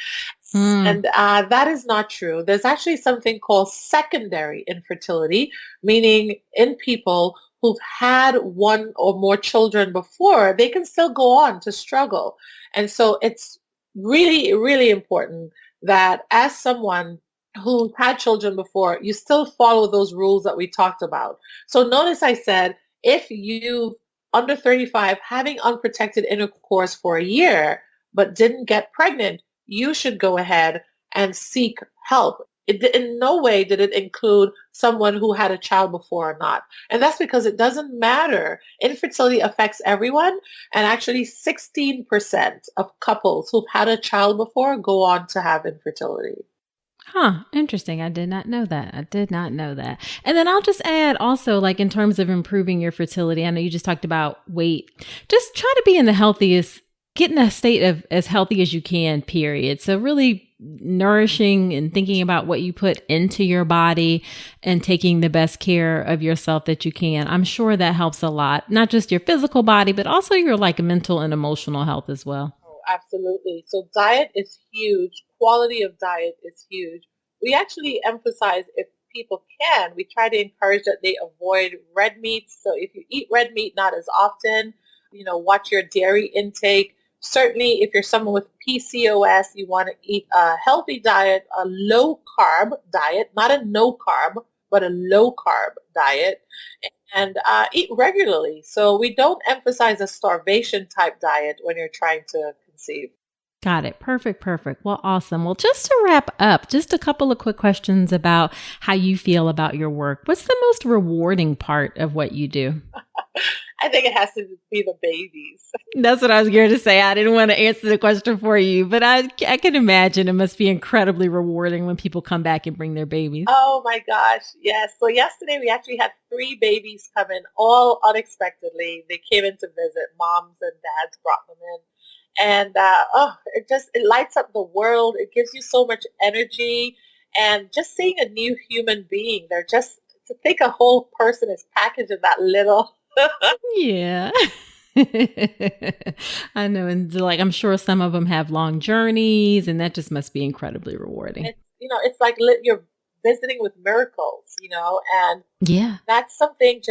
Mm. And that is not true. There's actually something called secondary infertility, meaning in people who've had one or more children before, they can still go on to struggle. And so it's really, really important that as someone who had children before, you still follow those rules that we talked about. So notice I said, if you under 35 having unprotected intercourse for a year, but didn't get pregnant, you should go ahead and seek help. In no way did it include someone who had a child before or not. And that's because it doesn't matter. Infertility affects everyone. And actually 16% of couples who've had a child before go on to have infertility. Huh. Interesting. I did not know that. I did not know that. And then I'll just add also, like in terms of improving your fertility, I know you just talked about weight. Just try to be in the healthiest, get in a state of as healthy as you can, period. So really nourishing and thinking about what you put into your body and taking the best care of yourself that you can. I'm sure that helps a lot, not just your physical body, but also your like mental and emotional health as well. Oh, absolutely. So diet is huge. Quality of diet is huge. We actually emphasize if people can, we try to encourage that they avoid red meats. So if you eat red meat not as often, watch your dairy intake. Certainly, if you're someone with PCOS, you want to eat a healthy diet, a low carb diet, not a no carb, but a low carb diet, and eat regularly. So we don't emphasize a starvation type diet when you're trying to conceive. Got it. Perfect. Perfect. Well, awesome. Well, just to wrap up, just a couple of quick questions about how you feel about your work. What's the most rewarding part of what you do? I think it has to be the babies. That's what I was going to say. I didn't want to answer the question for you, but I can imagine it must be incredibly rewarding when people come back and bring their babies. Oh my gosh, yes. So yesterday we actually had three babies come in, all unexpectedly. They came in to visit. Moms and dads brought them in. And it lights up the world. It gives you so much energy. And just seeing a new human being, they're just, to think a whole person is packaged in that little. Yeah. I know. And like, I'm sure some of them have long journeys, and that just must be incredibly rewarding. It's like you're visiting with miracles, and Yeah. that's something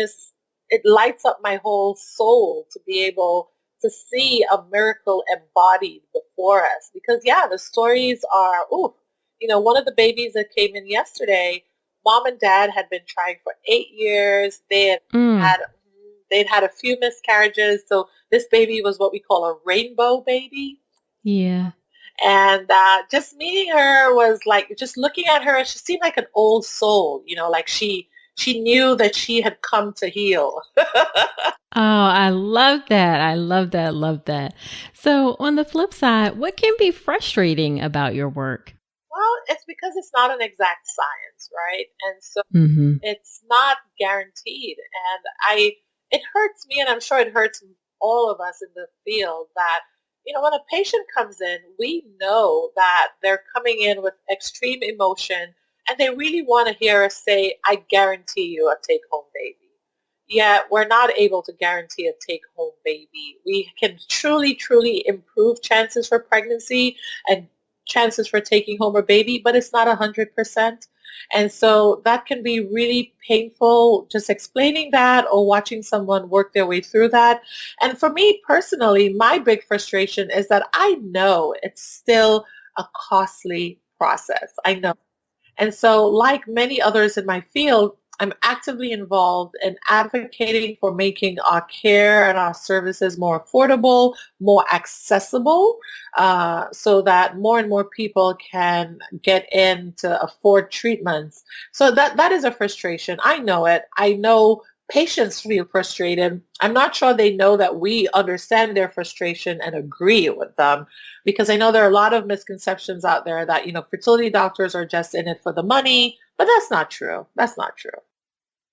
it lights up my whole soul to be able to see a miracle embodied before us. Because yeah, the stories are, one of the babies that came in yesterday, mom and dad had been trying for 8 years. They'd had a few miscarriages. So this baby was what we call a rainbow baby. Yeah. And just meeting her was like, just looking at her, she seemed like an old soul, like she knew that she had come to heal. Oh, I love that. I love that. Love that. So on the flip side, what can be frustrating about your work? Well, it's because it's not an exact science, right? And so Mm-hmm. it's not guaranteed. And it hurts me, and I'm sure it hurts all of us in the field that, when a patient comes in, we know that they're coming in with extreme emotion and they really want to hear us say, I guarantee you a take-home baby. Yet we're not able to guarantee a take-home baby. We can truly, truly improve chances for pregnancy and chances for taking home a baby, but it's not 100%. And so that can be really painful, just explaining that or watching someone work their way through that. And for me personally, my big frustration is that I know it's still a costly process. I know. And so, like many others in my field, I'm actively involved in advocating for making our care and our services more affordable, more accessible, so that more and more people can get in to afford treatments. So that is a frustration. I know it. I know patients feel frustrated. I'm not sure they know that we understand their frustration and agree with them, because I know there are a lot of misconceptions out there that, fertility doctors are just in it for the money, but that's not true. That's not true.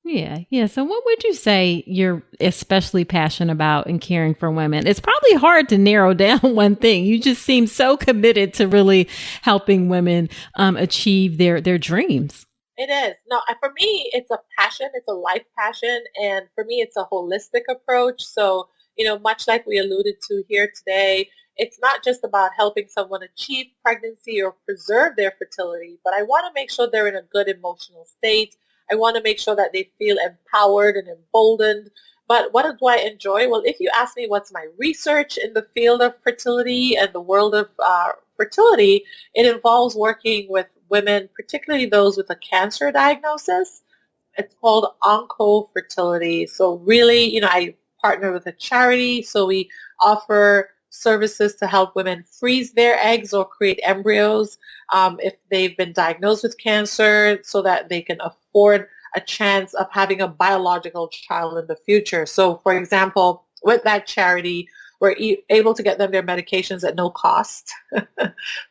Yeah. Yeah. So what would you say you're especially passionate about in caring for women? It's probably hard to narrow down one thing. You just seem so committed to really helping women achieve their dreams. It is. No, for me, it's a passion. It's a life passion. And for me, it's a holistic approach. So, much like we alluded to here today, it's not just about helping someone achieve pregnancy or preserve their fertility, but I want to make sure they're in a good emotional state. I want to make sure that they feel empowered and emboldened. But what do I enjoy? Well, if you ask me what's my research in the field of fertility and the world of fertility, it involves working with women, particularly those with a cancer diagnosis. It's called oncofertility. So really, I partner with a charity. So we offer services to help women freeze their eggs or create embryos if they've been diagnosed with cancer, so that they can afford a chance of having a biological child in the future. So for example, with that charity, we're able to get them their medications at no cost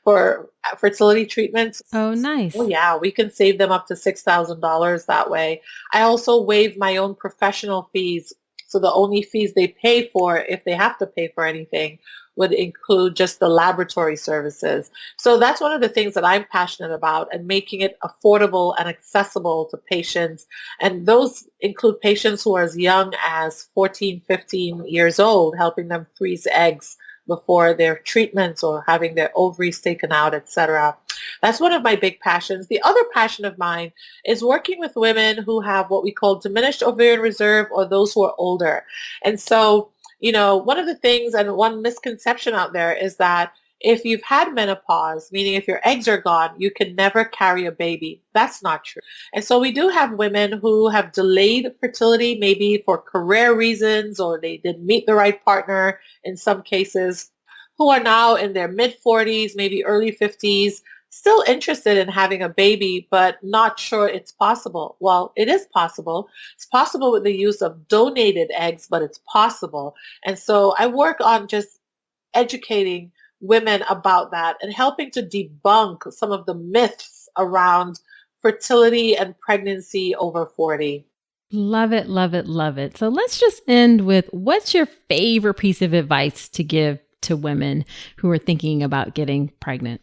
for fertility treatments. Oh, nice. Oh yeah, we can save them up to $6,000 that way. I also waive my own professional fees. So the only fees they pay for, if they have to pay for anything, would include just the laboratory services. So that's one of the things that I'm passionate about, and making it affordable and accessible to patients. And those include patients who are as young as 14, 15 years old, helping them freeze eggs before their treatments or having their ovaries taken out, etc. That's one of my big passions. The other passion of mine is working with women who have what we call diminished ovarian reserve, or those who are older. And so, one of the things and one misconception out there is that if you've had menopause, meaning if your eggs are gone, you can never carry a baby. That's not true. And so we do have women who have delayed fertility, maybe for career reasons, or they didn't meet the right partner in some cases, who are now in their mid 40s, maybe early 50s, still interested in having a baby, but not sure it's possible. Well, it is possible. It's possible with the use of donated eggs, but it's possible. And so I work on just educating women about that and helping to debunk some of the myths around fertility and pregnancy over 40. Love it, love it, love it. So let's just end with, what's your favorite piece of advice to give to women who are thinking about getting pregnant?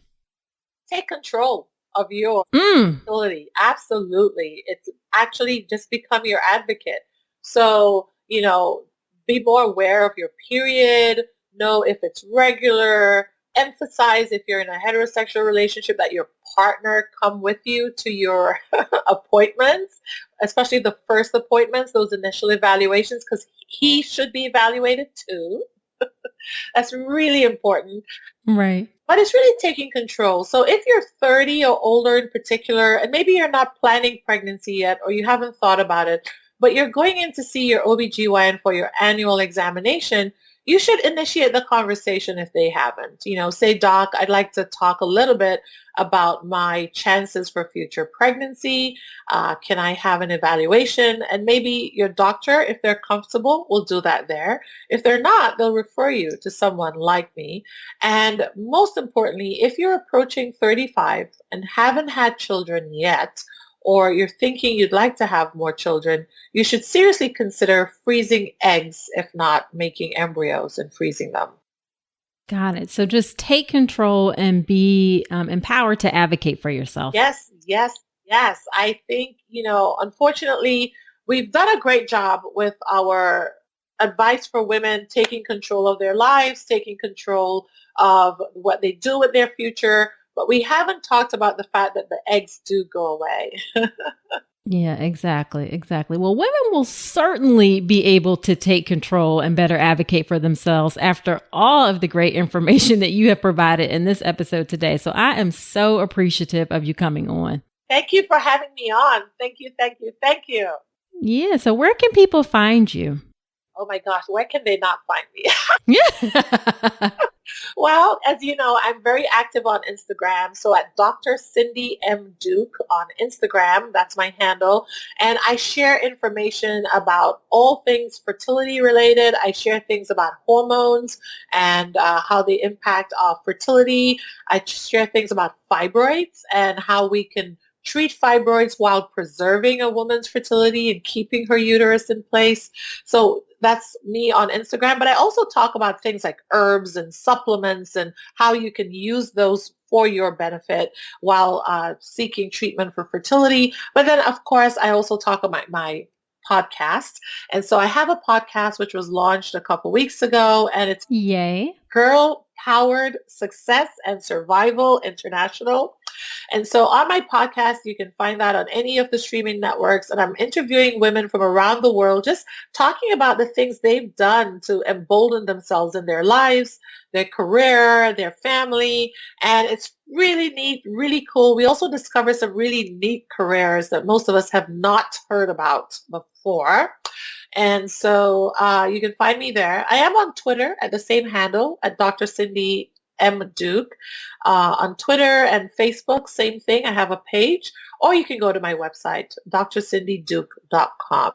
Take control of your fertility. Absolutely. It's actually just become your advocate. So, be more aware of your period, know if it's regular, emphasize if you're in a heterosexual relationship that your partner come with you to your appointments, especially the first appointments, those initial evaluations, because he should be evaluated too. That's really important. Right. But it's really taking control. So if you're 30 or older in particular, and maybe you're not planning pregnancy yet, or you haven't thought about it, but you're going in to see your OBGYN for your annual examination, you should initiate the conversation if they haven't. Say, Doc, I'd like to talk a little bit about my chances for future pregnancy. Can I have an evaluation? And maybe your doctor, if they're comfortable, will do that there. If they're not, they'll refer you to someone like me. And most importantly, if you're approaching 35 and haven't had children yet, or you're thinking you'd like to have more children, you should seriously consider freezing eggs, if not making embryos and freezing them. Got it. So just take control and be empowered to advocate for yourself. Yes, yes, yes. I think, unfortunately, we've done a great job with our advice for women taking control of their lives, taking control of what they do with their future. But we haven't talked about the fact that the eggs do go away. Yeah, exactly. Exactly. Well, women will certainly be able to take control and better advocate for themselves after all of the great information that you have provided in this episode today. So I am so appreciative of you coming on. Thank you for having me on. Thank you, thank you, thank you. Yeah. So where can people find you? Oh my gosh, where can they not find me? Yeah. Well, as you know, I'm very active on Instagram. So at Dr. Cindy M. Duke on Instagram, that's my handle. And I share information about all things fertility related. I share things about hormones and how they impact fertility. I share things about fibroids and how we can treat fibroids while preserving a woman's fertility and keeping her uterus in place. So that's me on Instagram. But I also talk about things like herbs and supplements and how you can use those for your benefit while seeking treatment for fertility. But then, of course, I also talk about my podcast. And so I have a podcast which was launched a couple weeks ago, and it's Yay. Girl Powered Success and Survival International. And so on my podcast, you can find that on any of the streaming networks. And I'm interviewing women from around the world, just talking about the things they've done to embolden themselves in their lives, their career, their family. And it's really neat, really cool. We also discover some really neat careers that most of us have not heard about before. And so you can find me there. I am on Twitter at the same handle at Dr. Cindy M. Duke. On Twitter and Facebook, same thing. I have a page. Or you can go to my website, drcindyduke.com.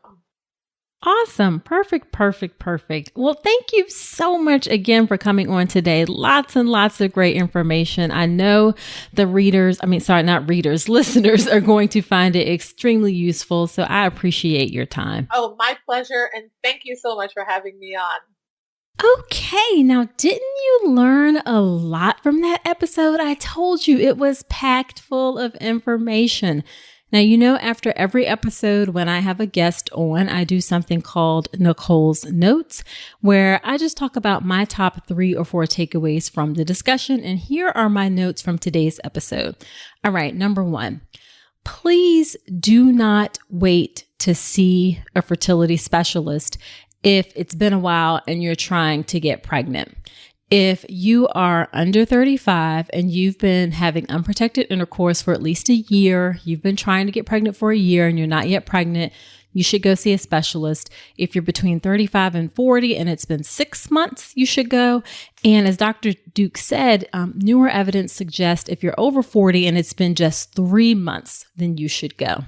Awesome. Perfect, perfect, perfect. Well, thank you so much again for coming on today. Lots and lots of great information. I know the listeners are going to find it extremely useful. So I appreciate your time. Oh, my pleasure. And thank you so much for having me on. Okay, now didn't you learn a lot from that episode? I told you it was packed full of information. Now, after every episode when I have a guest on, I do something called Nicoles Notes, where I just talk about my top 3 or 4 takeaways from the discussion. And here are my notes from today's episode. All right, number 1, please do not wait to see a fertility specialist if it's been a while and you're trying to get pregnant. If you are under 35 and you've been having unprotected intercourse for at least a year, you've been trying to get pregnant for a year and you're not yet pregnant, you should go see a specialist. If you're between 35 and 40 and it's been 6 months, you should go. And as Dr. Duke said, newer evidence suggests if you're over 40 and it's been just 3 months, then you should go.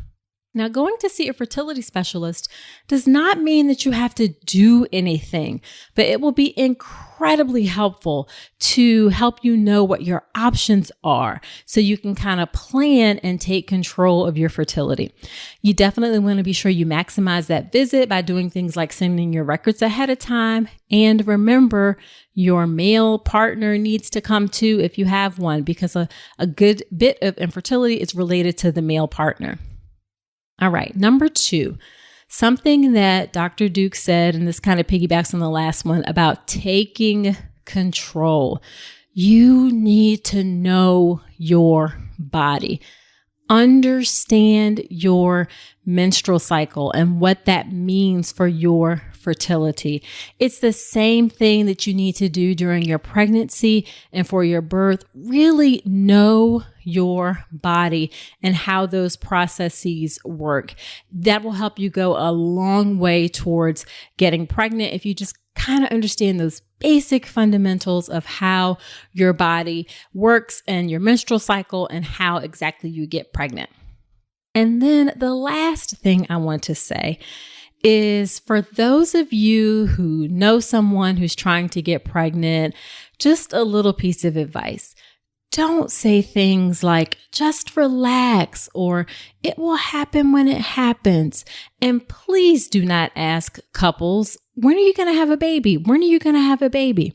Now, going to see a fertility specialist does not mean that you have to do anything, but it will be incredibly helpful to help you know what your options are so you can kind of plan and take control of your fertility. You definitely want to be sure you maximize that visit by doing things like sending your records ahead of time. And remember, your male partner needs to come too if you have one, because a good bit of infertility is related to the male partner. All right, number 2, something that Dr. Duke said, and this kind of piggybacks on the last one, about taking control. You need to know your body. Understand your menstrual cycle and what that means for your fertility. It's the same thing that you need to do during your pregnancy and for your birth. Really know your body and how those processes work. That will help you go a long way towards getting pregnant if you just kind of understand those basic fundamentals of how your body works and your menstrual cycle and how exactly you get pregnant. And then the last thing I want to say is, for those of you who know someone who's trying to get pregnant, just a little piece of advice. Don't say things like, just relax, or it will happen when it happens. And please do not ask couples, when are you going to have a baby? When are you going to have a baby?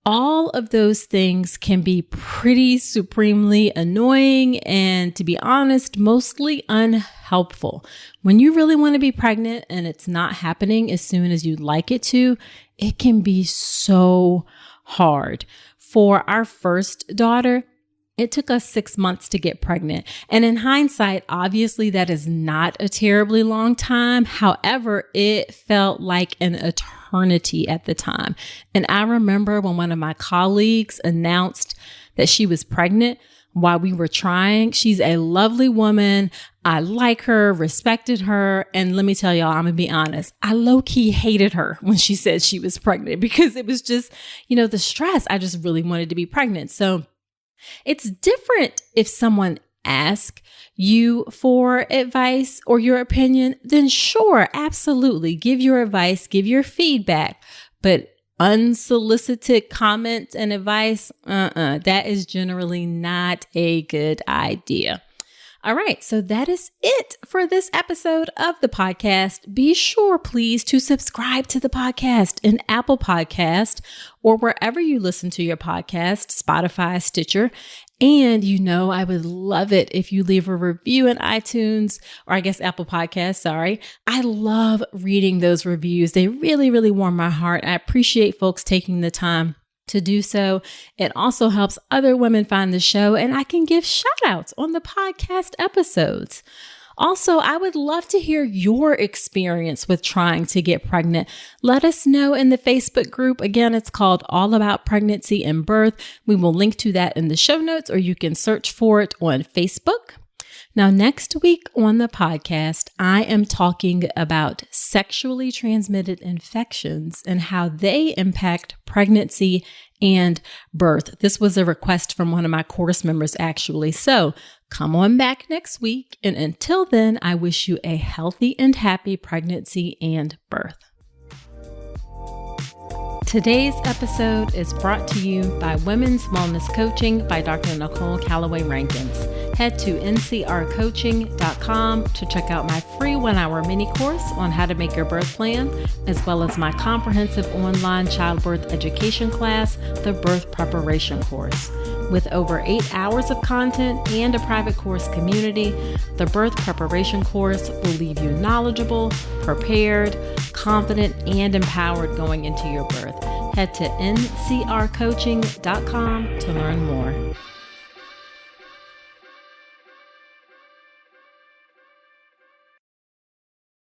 All of those things can be pretty supremely annoying and, to be honest, mostly unhelpful. When you really want to be pregnant and it's not happening as soon as you'd like it to, it can be so hard. For our first daughter, it took us 6 months to get pregnant. And in hindsight, obviously that is not a terribly long time. However, it felt like an eternity at the time. And I remember when one of my colleagues announced that she was pregnant while we were trying. She's a lovely woman. I like her, respected her. And let me tell y'all, I'm going to be honest. I low-key hated her when she said she was pregnant, because it was just, the stress. I just really wanted to be pregnant. So it's different if someone asks you for advice or your opinion, then sure, absolutely. Give your advice, give your feedback, but unsolicited comments and advice, that is generally not a good idea. All right, so that is it for this episode of the podcast. Be sure, please, to subscribe to the podcast in Apple Podcast or wherever you listen to your podcast, Spotify, Stitcher. And I would love it if you leave a review in iTunes, or I guess Apple Podcasts, sorry. I love reading those reviews. They really, really warm my heart. I appreciate folks taking the time to do so. It also helps other women find the show, and I can give shout outs on the podcast episodes. Also, I would love to hear your experience with trying to get pregnant. Let us know in the Facebook group. Again, it's called All About Pregnancy and Birth. We will link to that in the show notes, or you can search for it on Facebook. Now, next week on the podcast, I am talking about sexually transmitted infections and how they impact pregnancy and birth. This was a request from one of my course members, actually. So come on back next week. And until then, I wish you a healthy and happy pregnancy and birth. Today's episode is brought to you by Women's Wellness Coaching by Dr. Nicole Calloway Rankins. Head to ncrcoaching.com to check out my free 1-hour mini course on how to make your birth plan, as well as my comprehensive online childbirth education class, the Birth Preparation Course. With over 8 hours of content and a private course community, the Birth Preparation Course will leave you knowledgeable, prepared, confident, and empowered going into your birth. Head to ncrcoaching.com to learn more.